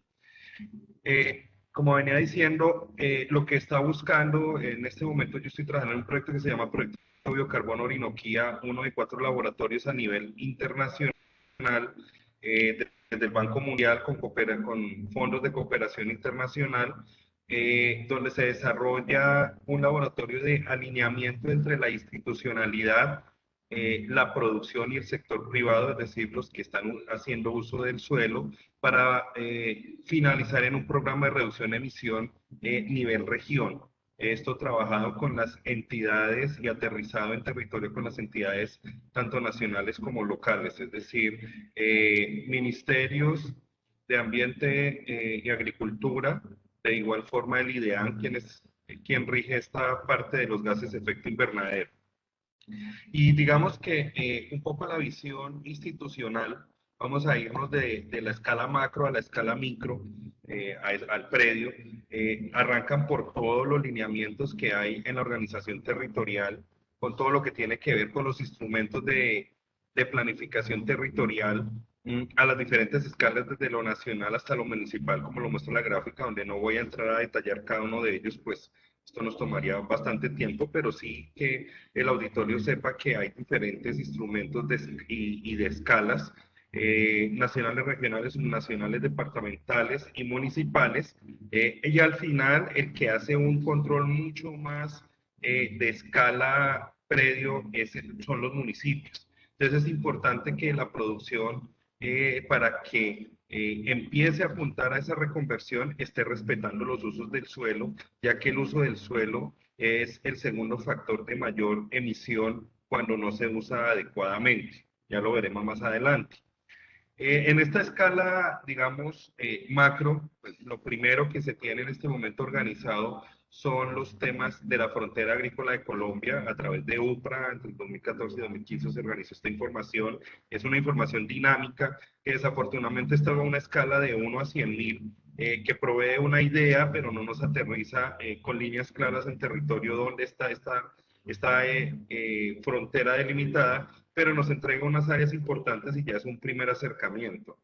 Como venía diciendo, lo que está buscando en este momento, yo estoy trabajando en un proyecto que se llama Proyecto Biocarbono Orinoquía, uno de 4 laboratorios a nivel internacional, desde el Banco Mundial con fondos de cooperación internacional, donde se desarrolla un laboratorio de alineamiento entre la institucionalidad, la producción y el sector privado, es decir, los que están haciendo uso del suelo, para finalizar en un programa de reducción de emisión nivel región. Esto trabajado con las entidades y aterrizado en territorio con las entidades tanto nacionales como locales, es decir, ministerios de Ambiente y Agricultura, de igual forma el IDEAN, quien rige esta parte de los gases de efecto invernadero. Y digamos que un poco la visión institucional, vamos a irnos de la escala macro a la escala micro, al predio. Arrancan por todos los lineamientos que hay en la organización territorial, con todo lo que tiene que ver con los instrumentos de planificación territorial, a las diferentes escalas, desde lo nacional hasta lo municipal, como lo muestra la gráfica, donde no voy a entrar a detallar cada uno de ellos, pues esto nos tomaría bastante tiempo, pero sí que el auditorio sepa que hay diferentes instrumentos y de escalas nacionales, regionales, subnacionales, departamentales y municipales, y al final el que hace un control mucho más de escala predio son los municipios. Entonces es importante que la producción, para que empiece a apuntar a esa reconversión, esté respetando los usos del suelo, ya que el uso del suelo es el segundo factor de mayor emisión cuando no se usa adecuadamente. Ya lo veremos más adelante. En esta escala, digamos, macro, pues, lo primero que se tiene en este momento organizado son los temas de la frontera agrícola de Colombia a través de UPRA. Entre el 2014 y 2015 se organizó esta información. Es una información dinámica que desafortunadamente está a una escala de 1 a 100.000, que provee una idea, pero no nos aterriza con líneas claras en territorio dónde está esta frontera delimitada, pero nos entrega unas áreas importantes y ya es un primer acercamiento.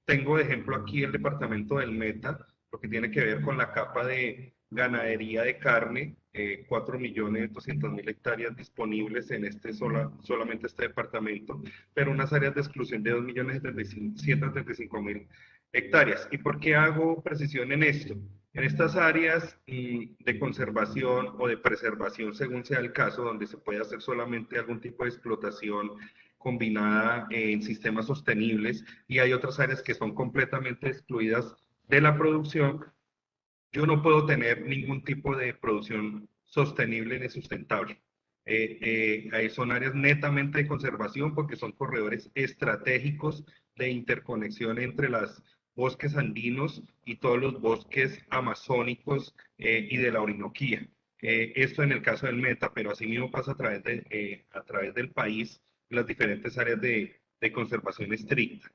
Tengo de ejemplo aquí el departamento del Meta, lo que tiene que ver con la capa de ganadería de carne, 4.200.000 hectáreas disponibles en solamente este departamento, pero unas áreas de exclusión de 2.135.000 hectáreas. ¿Y por qué hago precisión en esto? En estas áreas de conservación o de preservación, según sea el caso, donde se puede hacer solamente algún tipo de explotación combinada en sistemas sostenibles, y hay otras áreas que son completamente excluidas de la producción, yo no puedo tener ningún tipo de producción sostenible ni sustentable. Ahí son áreas netamente de conservación porque son corredores estratégicos de interconexión entre los bosques andinos y todos los bosques amazónicos y de la Orinoquía. Esto en el caso del Meta, pero asimismo pasa a través del país, las diferentes áreas de conservación estricta.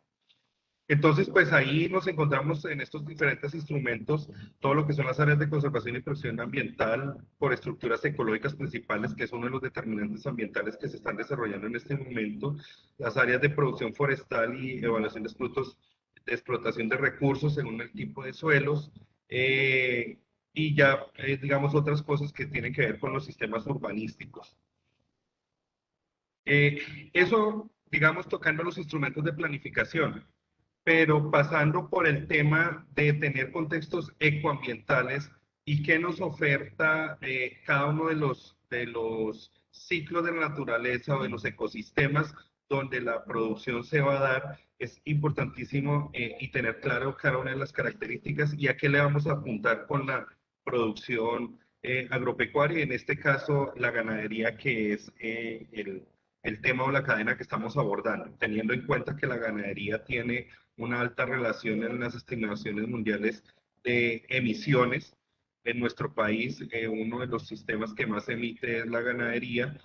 Entonces, pues ahí nos encontramos en estos diferentes instrumentos, todo lo que son las áreas de conservación y protección ambiental por estructuras ecológicas principales, que es uno de los determinantes ambientales que se están desarrollando en este momento, las áreas de producción forestal y evaluación de frutos de explotación de recursos según el tipo de suelos, y ya, digamos, otras cosas que tienen que ver con los sistemas urbanísticos. Eso, digamos, tocando los instrumentos de planificación, pero pasando por el tema de tener contextos ecoambientales y qué nos oferta cada uno de los ciclos de la naturaleza o de los ecosistemas donde la producción se va a dar, es importantísimo y tener claro cada una de las características y a qué le vamos a apuntar con la producción agropecuaria, y en este caso la ganadería, que es el tema o la cadena que estamos abordando, teniendo en cuenta que la ganadería tiene una alta relación en las estimaciones mundiales de emisiones. En nuestro país, uno de los sistemas que más emite es la ganadería.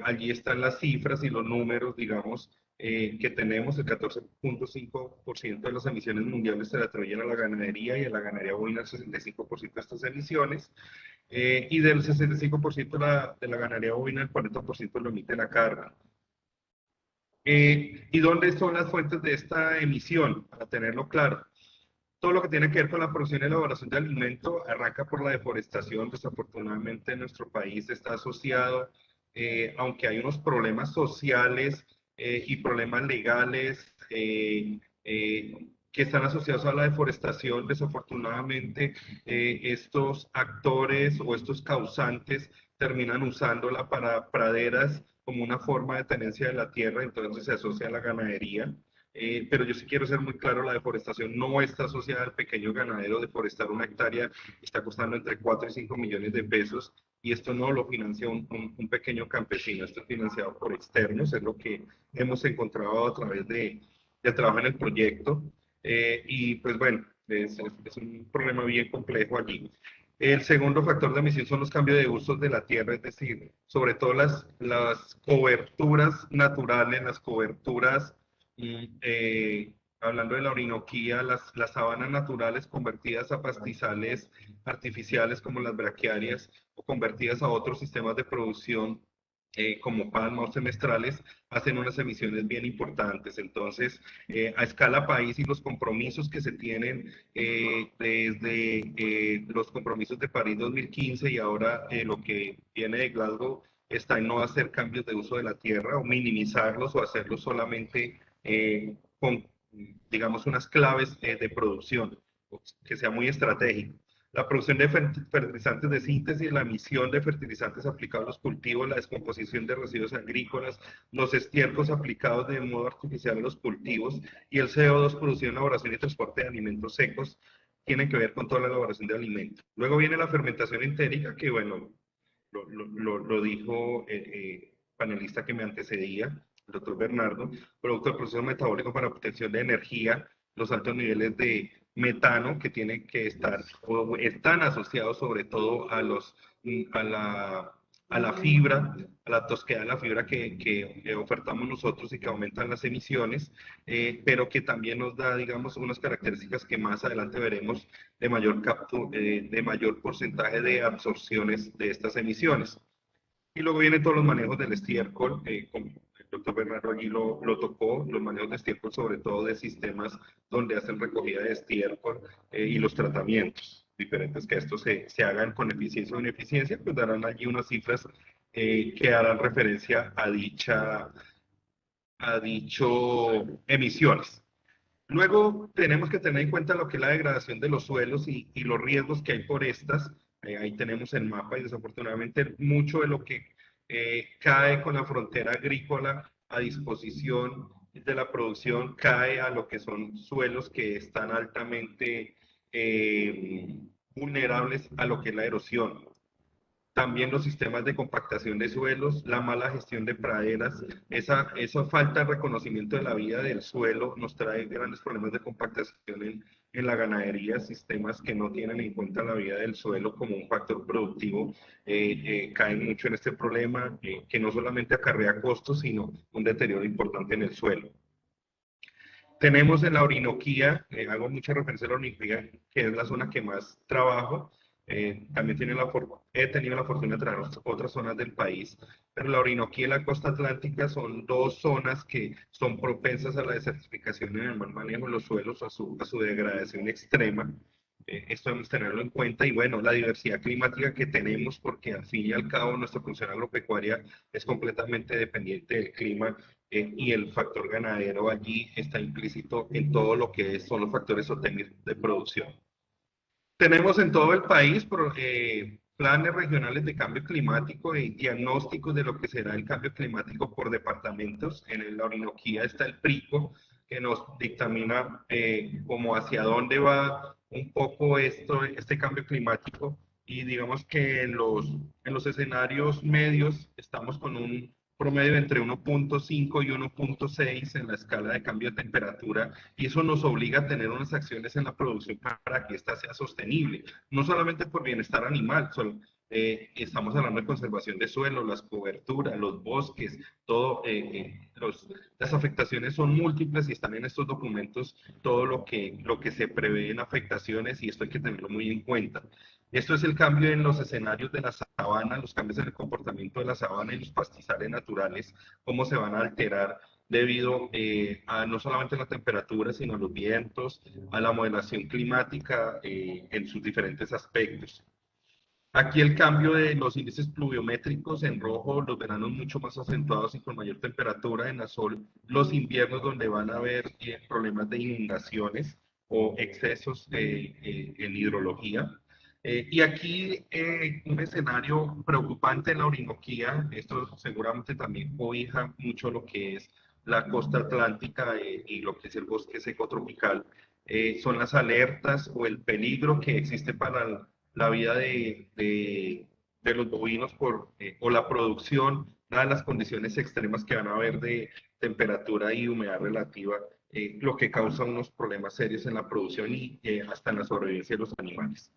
Allí están las cifras y los números, digamos, que tenemos. El 14.5% de las emisiones mundiales se le atribuyen a la ganadería, y a la ganadería bovina el 65% de estas emisiones. Y del 65% de la ganadería bovina, el 40% lo emite la carne. ¿Y dónde son las fuentes de esta emisión? Para tenerlo claro. Todo lo que tiene que ver con la producción y elaboración de alimento arranca por la deforestación. Desafortunadamente en nuestro país está asociado, aunque hay unos problemas sociales y problemas legales que están asociados a la deforestación. Desafortunadamente estos actores o estos causantes terminan usándola para praderas como una forma de tenencia de la tierra, entonces se asocia a la ganadería. Pero yo sí quiero ser muy claro, la deforestación no está asociada al pequeño ganadero. Deforestar una hectárea está costando entre 4 y 5 millones de pesos, y esto no lo financia un pequeño campesino, esto es financiado por externos, es lo que hemos encontrado a través de trabajo en el proyecto. Y pues bueno, es un problema bien complejo allí. El segundo factor de emisión son los cambios de usos de la tierra, es decir, sobre todo las coberturas naturales, las coberturas, hablando de la Orinoquía, las sabanas naturales convertidas a pastizales artificiales como las braquiarias, o convertidas a otros sistemas de producción como palma o semestrales, hacen unas emisiones bien importantes. Entonces, a escala país, y los compromisos que se tienen desde los compromisos de París 2015 y ahora lo que viene de Glasgow, está en no hacer cambios de uso de la tierra o minimizarlos, o hacerlos solamente con, digamos, unas claves de producción, que sea muy estratégico. La producción de fertilizantes de síntesis, la emisión de fertilizantes aplicados a los cultivos, la descomposición de residuos agrícolas, los estiércoles aplicados de modo artificial a los cultivos, y el CO2 producido en elaboración y transporte de alimentos secos, tienen que ver con toda la elaboración de alimentos. Luego viene la fermentación entérica, que bueno, lo dijo panelista que me antecedía, el doctor Bernardo, producto del proceso metabólico para obtención de energía, los altos niveles de metano que tienen que estar o están asociados sobre todo a la fibra, a la tosquedad de la fibra que ofertamos nosotros y que aumentan las emisiones, pero que también nos da, digamos, unas características que más adelante veremos de mayor porcentaje de absorciones de estas emisiones. Y luego vienen todos los manejos del estiércol, como el doctor Bernardo allí lo tocó, los manejos de estiércol, sobre todo de sistemas donde hacen recogida de estiércol y los tratamientos diferentes que estos se hagan con eficiencia o ineficiencia, pues darán allí unas cifras que harán referencia a dicho emisiones. Luego tenemos que tener en cuenta lo que es la degradación de los suelos y los riesgos que hay por estas. Ahí tenemos el mapa, y desafortunadamente mucho de lo que cae con la frontera agrícola a disposición de la producción cae a lo que son suelos que están altamente vulnerables a lo que es la erosión. También los sistemas de compactación de suelos, la mala gestión de praderas, esa falta de reconocimiento de la vida del suelo nos trae grandes problemas de compactación en la ganadería, sistemas que no tienen en cuenta la vida del suelo como un factor productivo, caen mucho en este problema que no solamente acarrea costos, sino un deterioro importante en el suelo. Tenemos en la Orinoquía, hago mucha referencia a la Orinoquía, que es la zona que más trabajo. También he tenido la fortuna de trabajar en otras zonas del país, pero la Orinoquía y la costa atlántica son dos zonas que son propensas a la desertificación en el mal manejo de los suelos, a su degradación extrema. Esto debemos tenerlo en cuenta y bueno, la diversidad climática que tenemos, porque al fin y al cabo nuestra función agropecuaria es completamente dependiente del clima y el factor ganadero allí está implícito en todo lo que son los factores zootecnicos de producción. Tenemos en todo el país planes regionales de cambio climático y diagnósticos de lo que será el cambio climático por departamentos. En la Orinoquía está el PRICO, que nos dictamina como hacia dónde va un poco este cambio climático. Y digamos que en los escenarios medios estamos con un promedio entre 1.5 y 1.6 en la escala de cambio de temperatura y eso nos obliga a tener unas acciones en la producción para que ésta sea sostenible, no solamente por bienestar animal, estamos hablando de conservación de suelo, las coberturas, los bosques, todo, las afectaciones son múltiples y están en estos documentos todo lo que se prevé en afectaciones y esto hay que tenerlo muy en cuenta. Esto es el cambio en los escenarios de la sabana, los cambios en el comportamiento de la sabana y los pastizales naturales, cómo se van a alterar debido a no solamente la temperatura, sino a los vientos, a la modelación climática en sus diferentes aspectos. Aquí el cambio de los índices pluviométricos en rojo, los veranos mucho más acentuados y con mayor temperatura, en azul los inviernos donde van a haber problemas de inundaciones o excesos en hidrología. Y aquí un escenario preocupante en la Orinoquía, esto seguramente también cobija mucho lo que es la costa atlántica y lo que es el bosque seco tropical, son las alertas o el peligro que existe para la vida de los bovinos o la producción, dadas las condiciones extremas que van a haber de temperatura y humedad relativa, lo que causa unos problemas serios en la producción y hasta en la sobrevivencia de los animales.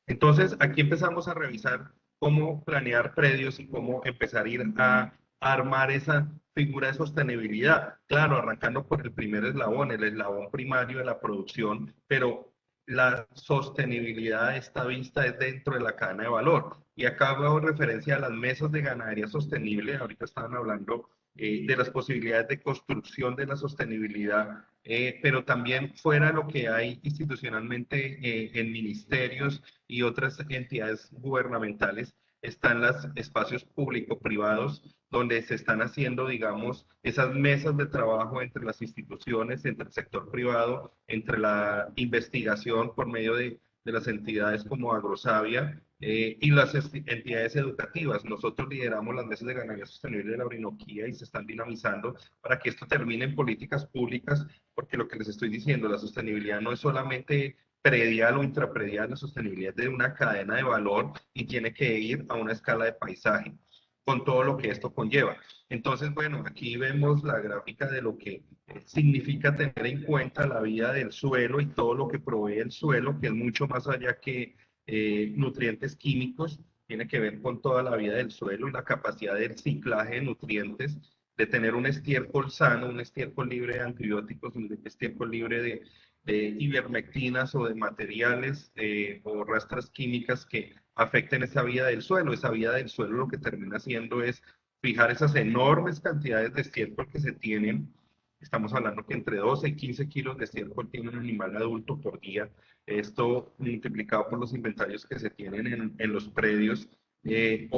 Entonces, aquí empezamos a revisar cómo planear predios y cómo empezar a ir a armar esa figura de sostenibilidad. Claro, arrancando por el primer eslabón, el eslabón primario de la producción, pero la sostenibilidad está vista es dentro de la cadena de valor. Y acá hago referencia a las mesas de ganadería sostenible. Ahorita estaban hablando de las posibilidades de construcción de la sostenibilidad, pero también fuera lo que hay institucionalmente en ministerios y otras entidades gubernamentales, están los espacios público-privados donde se están haciendo, digamos, esas mesas de trabajo entre las instituciones, entre el sector privado, entre la investigación por medio de las entidades como Agrosavia y las entidades educativas. Nosotros lideramos las mesas de ganadería sostenible de la Orinoquía y se están dinamizando para que esto termine en políticas públicas, porque lo que les estoy diciendo, la sostenibilidad no es solamente predial o intrapredial, la sostenibilidad de una cadena de valor y tiene que ir a una escala de paisaje con todo lo que esto conlleva. Entonces, bueno, aquí vemos la gráfica de lo que significa tener en cuenta la vida del suelo y todo lo que provee el suelo, que es mucho más allá que nutrientes químicos, tiene que ver con toda la vida del suelo y la capacidad del ciclaje de nutrientes, de tener un estiércol sano, un estiércol libre de antibióticos, un estiércol libre de ivermectinas o de materiales o rastras químicas que afecten esa vida del suelo. Esa vida del suelo lo que termina haciendo es fijar esas enormes cantidades de estiércol que se tienen. Estamos hablando que entre 12 y 15 kilos de estiércol tiene un animal adulto por día. Esto multiplicado por los inventarios que se tienen en los predios y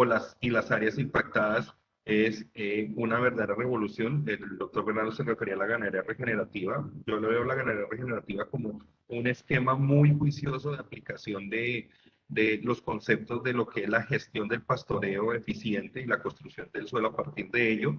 las áreas impactadas es una verdadera revolución. El doctor Bernardo se refería a la ganadería regenerativa. Yo lo veo la ganadería regenerativa como un esquema muy juicioso de aplicación de los conceptos de lo que es la gestión del pastoreo eficiente y la construcción del suelo a partir de ello.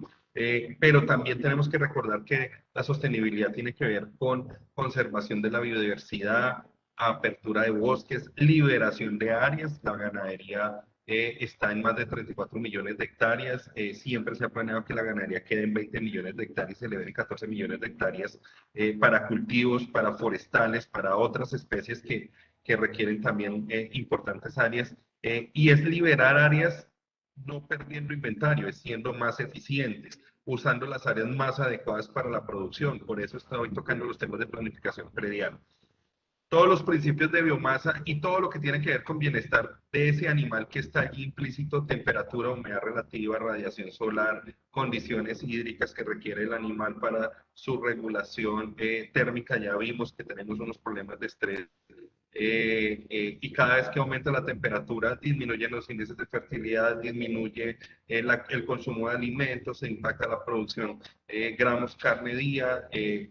Pero también tenemos que recordar que la sostenibilidad tiene que ver con conservación de la biodiversidad, apertura de bosques, liberación de áreas. La ganadería está en más de 34 millones de hectáreas. Siempre se ha planeado que la ganadería quede en 20 millones de hectáreas y se liberen 14 millones de hectáreas para cultivos, para forestales, para otras especies que requieren también importantes áreas. Y es liberar áreas no perdiendo inventario, es siendo más eficientes, usando las áreas más adecuadas para la producción. Por eso estoy tocando los temas de planificación predial. Todos los principios de biomasa y todo lo que tiene que ver con bienestar de ese animal que está allí implícito: temperatura, humedad relativa, radiación solar, condiciones hídricas que requiere el animal para su regulación térmica. Ya vimos que tenemos unos problemas de estrés y cada vez que aumenta la temperatura disminuyen los índices de fertilidad, disminuye el consumo de alimentos, se impacta la producción, gramos carne día,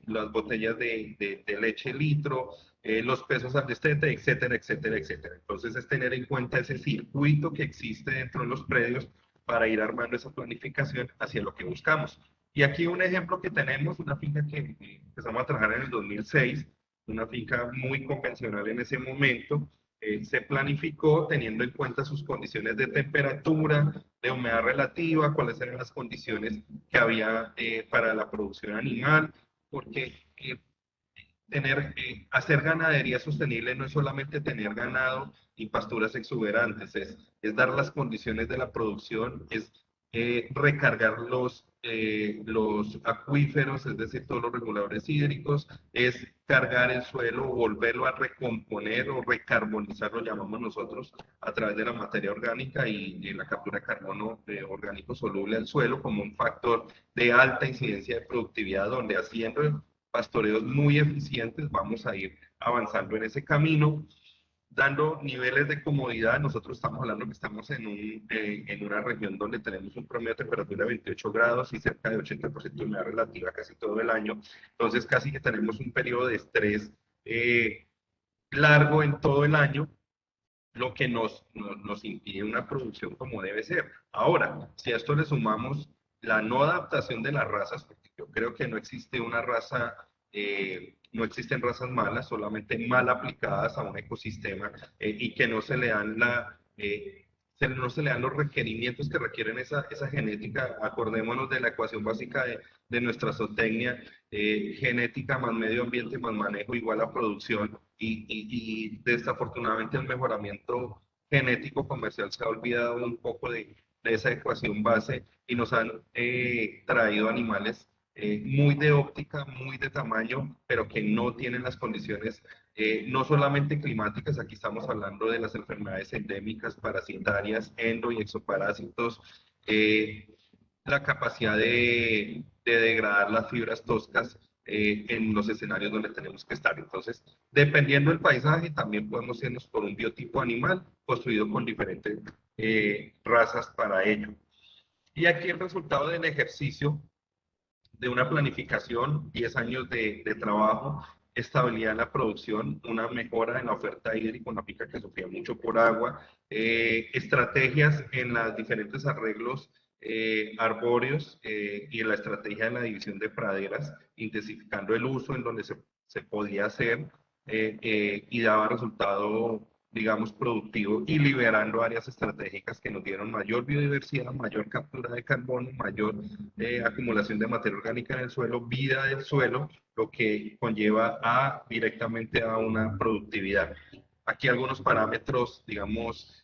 las botellas de leche litro, los pesos al destete, etcétera, etcétera, etcétera. Entonces es tener en cuenta ese circuito que existe dentro de los predios para ir armando esa planificación hacia lo que buscamos. Y aquí un ejemplo que tenemos, una finca que empezamos a trabajar en el 2006, una finca muy convencional en ese momento. Se planificó teniendo en cuenta sus condiciones de temperatura, de humedad relativa, cuáles eran las condiciones que había para la producción animal, porque hacer ganadería sostenible no es solamente tener ganado y pasturas exuberantes, es dar las condiciones de la producción, es recargar los acuíferos, es decir, todos los reguladores hídricos, es cargar el suelo, volverlo a recomponer o recarbonizar, lo llamamos nosotros, a través de la materia orgánica y la captura de carbono orgánico soluble al suelo como un factor de alta incidencia de productividad, donde haciendo pastoreos muy eficientes vamos a ir avanzando en ese camino, dando niveles de comodidad. Nosotros estamos hablando que estamos en una región donde tenemos un promedio de temperatura de 28 grados y cerca de 80% de humedad relativa casi todo el año. Entonces casi que tenemos un periodo de estrés largo en todo el año, lo que nos impide una producción como debe ser. Ahora, si a esto le sumamos la no adaptación de las razas, porque yo creo que no existe una raza, no existen razas malas, solamente mal aplicadas a un ecosistema y que no se le dan no se le dan los requerimientos que requieren esa genética. Acordémonos de la ecuación básica de nuestra zootecnia: genética más medio ambiente más manejo igual a producción, y desafortunadamente el mejoramiento genético comercial se ha olvidado un poco de esa ecuación base y nos han traído animales muy de óptica, muy de tamaño, pero que no tienen las condiciones no solamente climáticas. Aquí estamos hablando de las enfermedades endémicas, parasitarias, endo y exoparásitos, la capacidad de degradar las fibras toscas en los escenarios donde tenemos que estar. Entonces, dependiendo del paisaje, también podemos irnos por un biotipo animal construido con diferentes razas para ello. Y aquí el resultado del ejercicio de una planificación: 10 años de trabajo, estabilidad en la producción, una mejora en la oferta hídrica, una finca que sufría mucho por agua, estrategias en los diferentes arreglos arbóreos y en la estrategia de la división de praderas, intensificando el uso en donde se podía hacer y daba resultado, digamos, productivo, y liberando áreas estratégicas que nos dieron mayor biodiversidad, mayor captura de carbono, mayor acumulación de materia orgánica en el suelo, vida del suelo, lo que conlleva directamente a una productividad. Aquí algunos parámetros, digamos,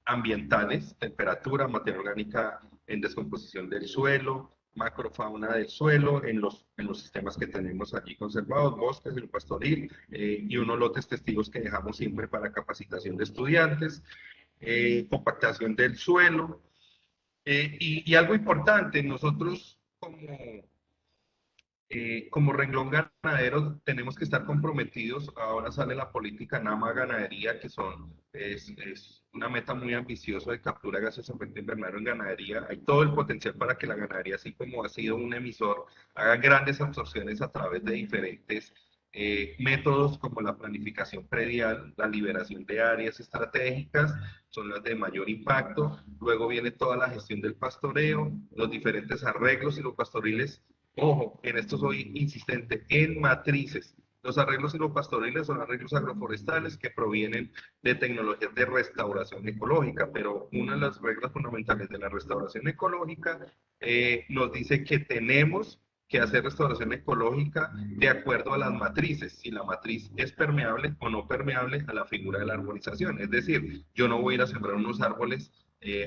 ambientales: temperatura, materia orgánica en descomposición del suelo, macrofauna del suelo en los sistemas que tenemos allí conservados, bosques, el pastoril y unos lotes testigos que dejamos siempre para capacitación de estudiantes, compactación del suelo. Y algo importante: nosotros como renglón ganadero tenemos que estar comprometidos. Ahora sale la política NAMA Ganadería, que es una meta muy ambiciosa de captura de gases de efecto invernadero en ganadería. Hay todo el potencial para que la ganadería, así como ha sido un emisor, haga grandes absorciones a través de diferentes métodos como la planificación predial, la liberación de áreas estratégicas, son las de mayor impacto. Luego viene toda la gestión del pastoreo, los diferentes arreglos y los pastoriles. Ojo, en esto soy insistente: en matrices. Los arreglos silvopastoriles son arreglos agroforestales que provienen de tecnologías de restauración ecológica, pero una de las reglas fundamentales de la restauración ecológica nos dice que tenemos que hacer restauración ecológica de acuerdo a las matrices, si la matriz es permeable o no permeable a la figura de la arborización. Es decir, yo no voy a ir a sembrar unos árboles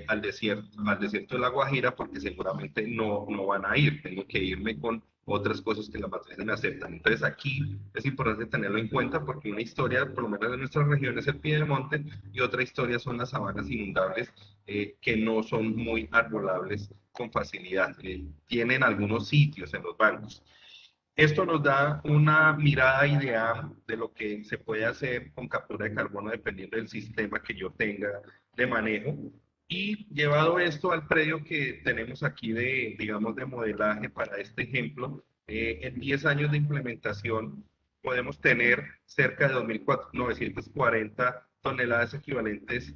al desierto de La Guajira porque seguramente no van a ir, tengo que irme con otras cosas que la matriz me aceptan. Entonces aquí es importante tenerlo en cuenta porque una historia, por lo menos de nuestra región, es el piedemonte y otra historia son las sabanas inundables que no son muy arbolables con facilidad. Tienen algunos sitios en los bancos. Esto nos da una mirada ideal de lo que se puede hacer con captura de carbono dependiendo del sistema que yo tenga de manejo. Y llevado esto al predio que tenemos aquí de, digamos, de modelaje para este ejemplo, en 10 años de implementación podemos tener cerca de 2.940 toneladas equivalentes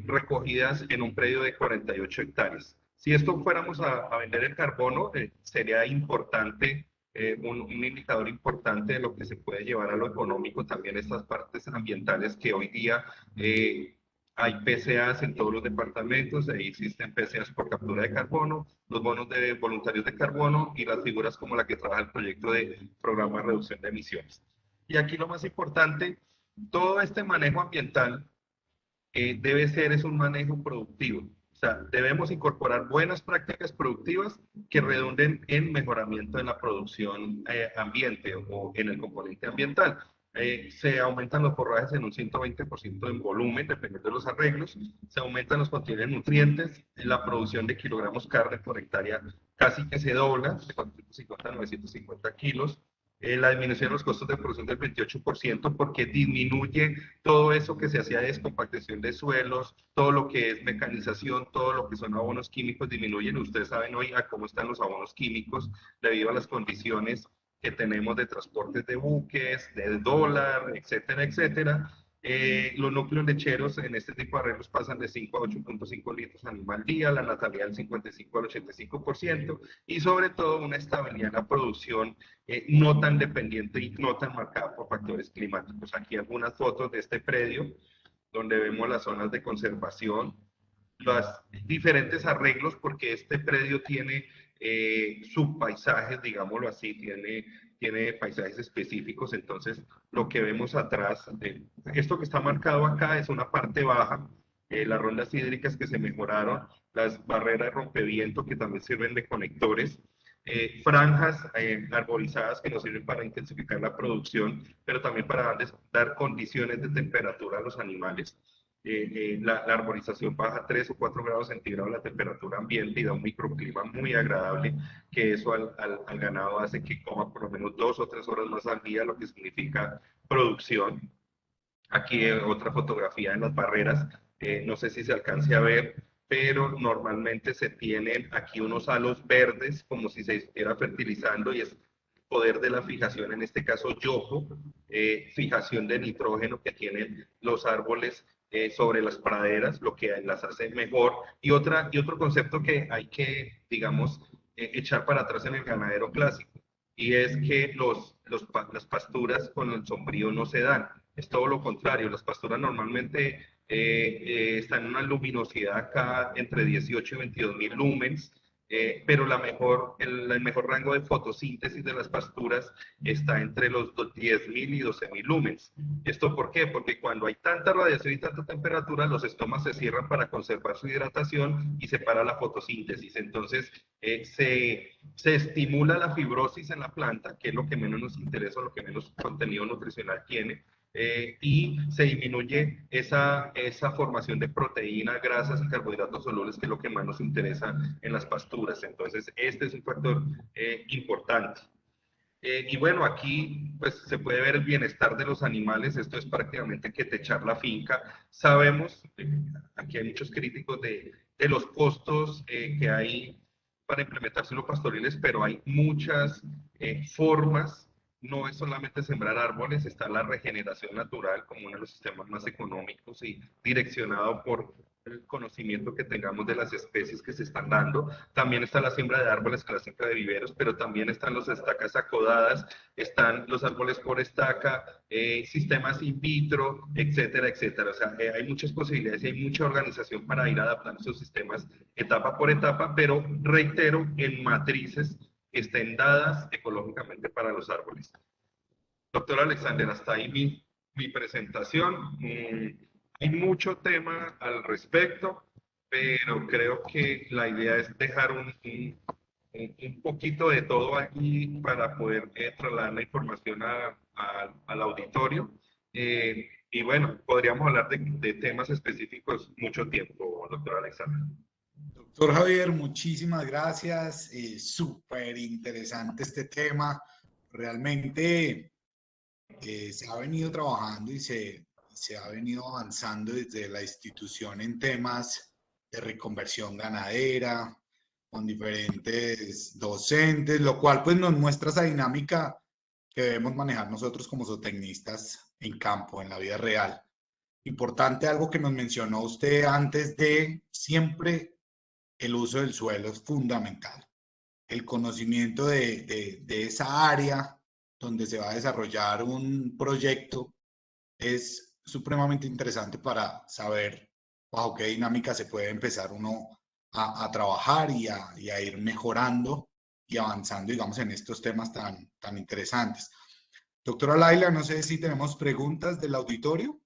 recogidas en un predio de 48 hectáreas. Si esto fuéramos a vender el carbono, sería importante, un indicador importante de lo que se puede llevar a lo económico, también estas partes ambientales que hoy día hay PCAs en todos los departamentos, ahí existen PCAs por captura de carbono, los bonos de voluntarios de carbono y las figuras como la que trabaja el proyecto de programa de reducción de emisiones. Y aquí lo más importante, todo este manejo ambiental debe ser es un manejo productivo. O sea, debemos incorporar buenas prácticas productivas que redunden en mejoramiento de la producción ambiente o en el componente ambiental. Se aumentan los forrajes en un 120% en volumen, dependiendo de los arreglos, se aumentan los contenidos de nutrientes, la producción de kilogramos carne por hectárea casi que se dobla, de 450 a 950 kilos, la disminución de los costos de producción del 28% porque disminuye todo eso que se hacía de descompactación de suelos, todo lo que es mecanización, todo lo que son abonos químicos disminuyen. Ustedes saben hoy a cómo están los abonos químicos debido a las condiciones que tenemos de transportes de buques, del dólar, etcétera, etcétera. Los núcleos lecheros en este tipo de arreglos pasan de 5 a 8.5 litros al día, la natalidad del 55 al 85% y sobre todo una estabilidad en la producción no tan dependiente y no tan marcada por factores climáticos. Aquí algunas fotos de este predio donde vemos las zonas de conservación, los diferentes arreglos, porque este predio tiene subpaisajes, digámoslo así, tiene paisajes específicos, entonces lo que vemos atrás, esto que está marcado acá es una parte baja, las rondas hídricas que se mejoraron, las barreras de rompeviento que también sirven de conectores, franjas arborizadas que nos sirven para intensificar la producción, pero también para dar condiciones de temperatura a los animales. La arborización baja 3 o 4 grados centígrados la temperatura ambiente y da un microclima muy agradable, que eso al ganado hace que coma por lo menos 2 o 3 horas más al día, lo que significa producción. Aquí otra fotografía en las barreras, no sé si se alcance a ver, pero normalmente se tienen aquí unos halos verdes como si se estuviera fertilizando y es poder de la fijación, en este caso yojo, fijación de nitrógeno que tienen los árboles sobre las praderas, lo que las hace mejor. Y otro concepto que hay que, digamos, echar para atrás en el ganadero clásico, y es que las pasturas con el sombrío no se dan. Es todo lo contrario, las pasturas normalmente están en una luminosidad acá entre 18 y 22 mil lumens, pero el mejor rango de fotosíntesis de las pasturas está entre los 10.000 y 12.000 lumens. ¿Esto por qué? Porque cuando hay tanta radiación y tanta temperatura, los estomas se cierran para conservar su hidratación y se para la fotosíntesis. Entonces, se estimula la fibrosis en la planta, que es lo que menos nos interesa, lo que menos contenido nutricional tiene, y se disminuye esa formación de proteínas, grasas y carbohidratos solubles, que es lo que más nos interesa en las pasturas. Entonces, este es un factor importante. Y bueno, aquí pues se puede ver el bienestar de los animales, esto es prácticamente que techar la finca. Sabemos, aquí hay muchos críticos de los costos que hay para implementar silvopastoriles, pero hay muchas formas, no es solamente sembrar árboles, está la regeneración natural como uno de los sistemas más económicos y direccionado el conocimiento que tengamos de las especies que se están dando. También está la siembra de árboles, que la siembra de viveros, pero también están los estacas acodadas, están los árboles por estaca, sistemas in vitro, etcétera, etcétera. O sea, hay muchas posibilidades y hay mucha organización para ir adaptando esos sistemas etapa por etapa, pero reitero, en matrices que estén dadas ecológicamente para los árboles. Doctor Alexander, hasta ahí mi presentación. Hay mucho tema al respecto, pero creo que la idea es dejar un poquito de todo aquí para poder trasladar la información al auditorio. Y bueno, podríamos hablar de temas específicos mucho tiempo, doctor Alexander. Doctor Javier, muchísimas gracias. Súper interesante este tema. Realmente se ha venido trabajando y se ha venido avanzando desde la institución en temas de reconversión ganadera, con diferentes docentes, lo cual pues nos muestra esa dinámica que debemos manejar nosotros como zootecnistas en campo, en la vida real. Importante algo que nos mencionó usted antes de siempre el uso del suelo es fundamental. El conocimiento de esa área donde se va a desarrollar un proyecto es supremamente interesante para saber bajo qué dinámica se puede empezar uno a trabajar y a ir mejorando y avanzando, digamos, en estos temas tan interesantes. Doctora Laila, no sé si tenemos preguntas del auditorio.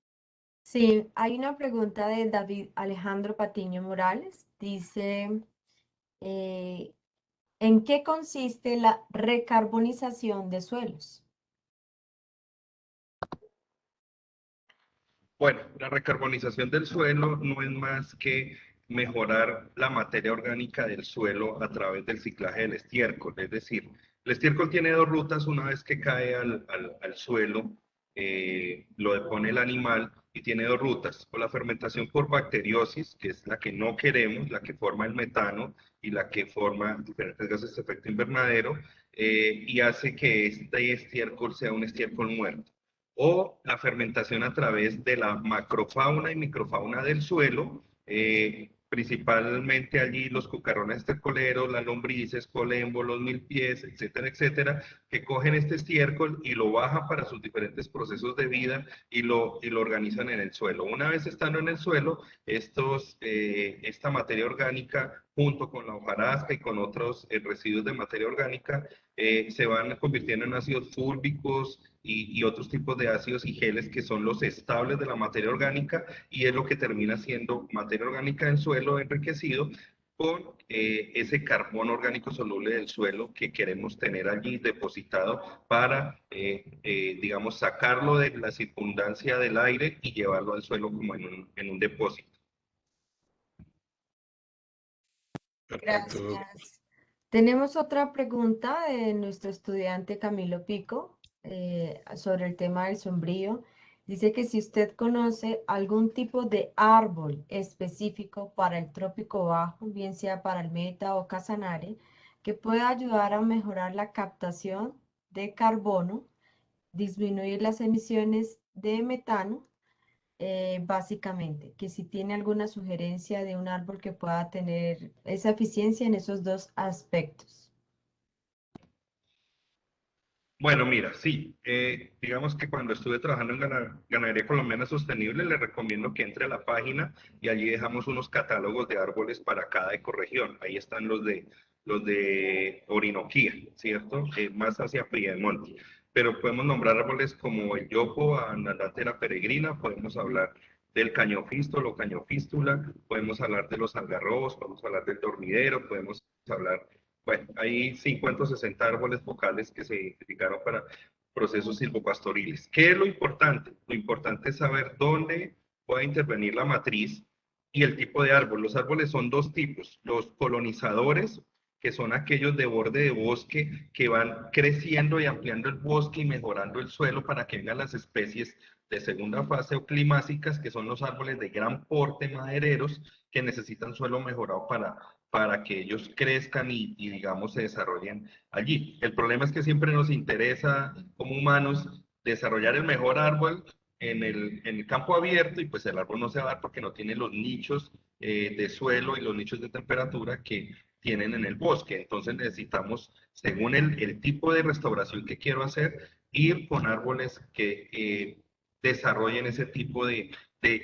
Sí, hay una pregunta de David Alejandro Patiño Morales. Dice, ¿en qué consiste la recarbonización de suelos? Bueno, la recarbonización del suelo no es más que mejorar la materia orgánica del suelo a través del ciclaje del estiércol. Es decir, el estiércol tiene dos rutas. Una vez que cae al suelo, lo depone el animal y tiene dos rutas. O la fermentación por bacteriosis, que es la que no queremos, la que forma el metano y la que forma diferentes gases de efecto invernadero, y hace que este estiércol sea un estiércol muerto, o la fermentación a través de la macrofauna y microfauna del suelo, principalmente allí los cucarrones estercoleros, las lombrices, colémbolos, milpies, etcétera, etcétera, que cogen este estiércol y lo bajan para sus diferentes procesos de vida y lo organizan en el suelo. Una vez estando en el suelo, esta materia orgánica, junto con la hojarasca y con otros residuos de materia orgánica, se van convirtiendo en ácidos fúlbicos y otros tipos de ácidos y geles que son los estables de la materia orgánica, y es lo que termina siendo materia orgánica en suelo enriquecido con ese carbón orgánico soluble del suelo que queremos tener allí depositado para, digamos, sacarlo de la circundancia del aire y llevarlo al suelo como en un depósito. Perfecto. Gracias. Tenemos otra pregunta de nuestro estudiante Camilo Pico sobre el tema del sombrío. Dice que si usted conoce algún tipo de árbol específico para el trópico bajo, bien sea para el meta o casanare, que pueda ayudar a mejorar la captación de carbono, disminuir las emisiones de metano, básicamente, que si tiene alguna sugerencia de un árbol que pueda tener esa eficiencia en esos dos aspectos. Bueno, mira, sí, digamos que cuando estuve trabajando en Ganadería Colombiana Sostenible, le recomiendo que entre a la página y allí dejamos unos catálogos de árboles para cada ecorregión. Ahí están los de Orinoquía, ¿cierto? Más hacia Piedemonte. Pero podemos nombrar árboles como el yopo, Anatera peregrina, podemos hablar del cañofístolo, cañofístula, podemos hablar de los algarrobos, podemos hablar del dormidero, podemos hablar. Bueno, hay 50 o 60 árboles focales que se identificaron para procesos silvopastoriles. ¿Qué es lo importante? Lo importante es saber dónde puede intervenir la matriz y el tipo de árbol. Los árboles son dos tipos: los colonizadores, que son aquellos de borde de bosque que van creciendo y ampliando el bosque y mejorando el suelo para que vengan las especies de segunda fase o climásicas, que son los árboles de gran porte madereros que necesitan suelo mejorado para que ellos crezcan y, digamos, se desarrollen allí. El problema es que siempre nos interesa, como humanos, desarrollar el mejor árbol en el campo abierto, y pues el árbol no se va a dar porque no tiene los nichos de suelo y los nichos de temperatura que tienen en el bosque. Entonces necesitamos, según el tipo de restauración que quiero hacer, ir con árboles que desarrollen ese tipo de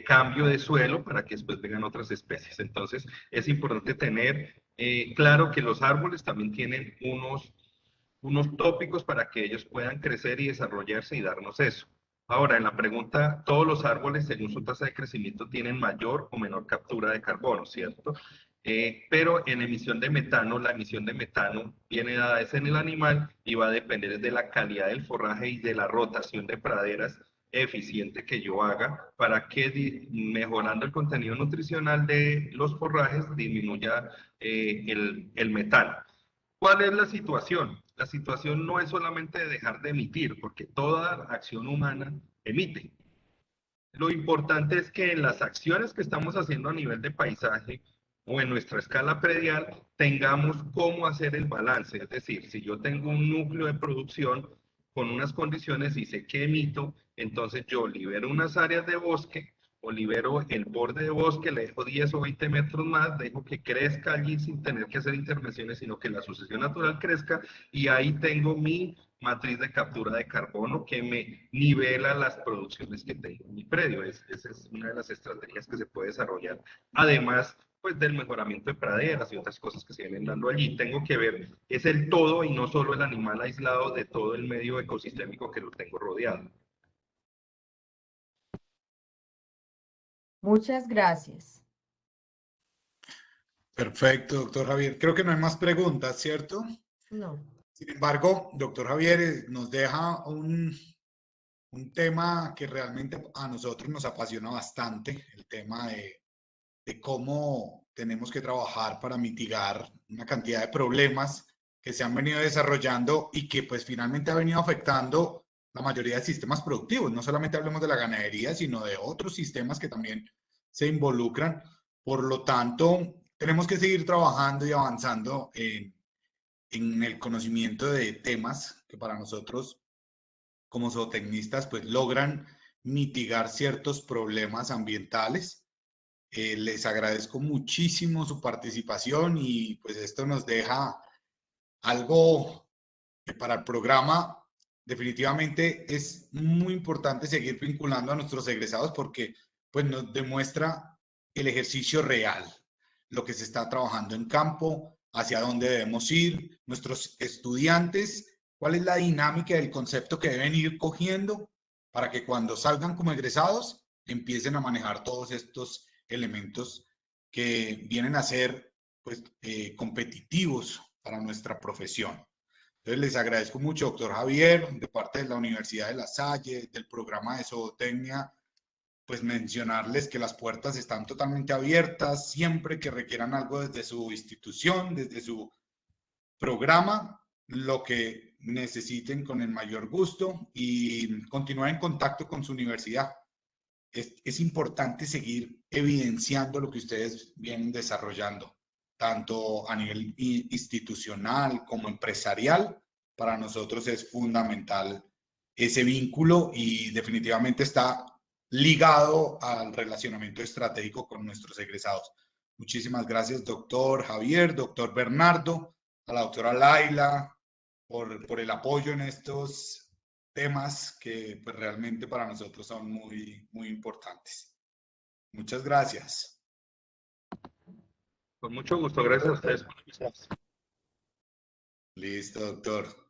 cambio de suelo para que después vengan otras especies. Entonces es importante tener claro que los árboles también tienen unos tópicos para que ellos puedan crecer y desarrollarse y darnos eso. Ahora, en la pregunta, todos los árboles, según su tasa de crecimiento, tienen mayor o menor captura de carbono, ¿cierto? Pero en emisión de metano, la emisión de metano viene dada es en el animal y va a depender de la calidad del forraje y de la rotación de praderas eficiente que yo haga para que mejorando el contenido nutricional de los forrajes disminuya el metano. ¿Cuál es la situación? La situación no es solamente de dejar de emitir, porque toda acción humana emite. Lo importante es que en las acciones que estamos haciendo a nivel de paisaje o en nuestra escala predial tengamos cómo hacer el balance. Es decir, si yo tengo un núcleo de producción con unas condiciones y sé que emito, entonces yo libero unas áreas de bosque o libero el borde de bosque, le dejo 10 o 20 metros más, dejo que crezca allí sin tener que hacer intervenciones, sino que la sucesión natural crezca y ahí tengo mi matriz de captura de carbono que me nivela las producciones que tengo en mi predio. Esa es una de las estrategias que se puede desarrollar. Además, pues del mejoramiento de praderas y otras cosas que se vienen dando allí. Tengo que ver, es el todo y no solo el animal aislado de todo el medio ecosistémico que lo tengo rodeado. Muchas gracias. Perfecto, doctor Javier. Creo que no hay más preguntas, ¿cierto? No. Sin embargo, doctor Javier nos deja un tema que realmente a nosotros nos apasiona bastante, el tema de cómo tenemos que trabajar para mitigar una cantidad de problemas que se han venido desarrollando y que pues finalmente ha venido afectando la mayoría de sistemas productivos. No solamente hablemos de la ganadería, sino de otros sistemas que también se involucran. Por lo tanto, tenemos que seguir trabajando y avanzando en el conocimiento de temas que para nosotros como zootecnistas pues logran mitigar ciertos problemas ambientales. Les agradezco muchísimo su participación y pues esto nos deja algo que para el programa definitivamente es muy importante seguir vinculando a nuestros egresados porque pues nos demuestra el ejercicio real, lo que se está trabajando en campo, hacia dónde debemos ir, nuestros estudiantes, cuál es la dinámica del concepto que deben ir cogiendo para que cuando salgan como egresados empiecen a manejar todos estos elementos que vienen a ser pues, competitivos para nuestra profesión. Entonces les agradezco mucho, doctor Javier, de parte de la Universidad de La Salle, del programa de zootecnia, pues mencionarles que las puertas están totalmente abiertas siempre que requieran algo desde su institución, desde su programa, lo que necesiten con el mayor gusto y continuar en contacto con su universidad. Es importante seguir evidenciando lo que ustedes vienen desarrollando, tanto a nivel institucional como empresarial. Para nosotros es fundamental ese vínculo y definitivamente está ligado al relacionamiento estratégico con nuestros egresados. Muchísimas gracias, doctor Javier, doctor Bernardo, a la doctora Laila, por el apoyo en estos temas que pues, realmente para nosotros son muy, muy importantes. Muchas gracias. Con mucho gusto, gracias a ustedes por la invitación. Listo, doctor.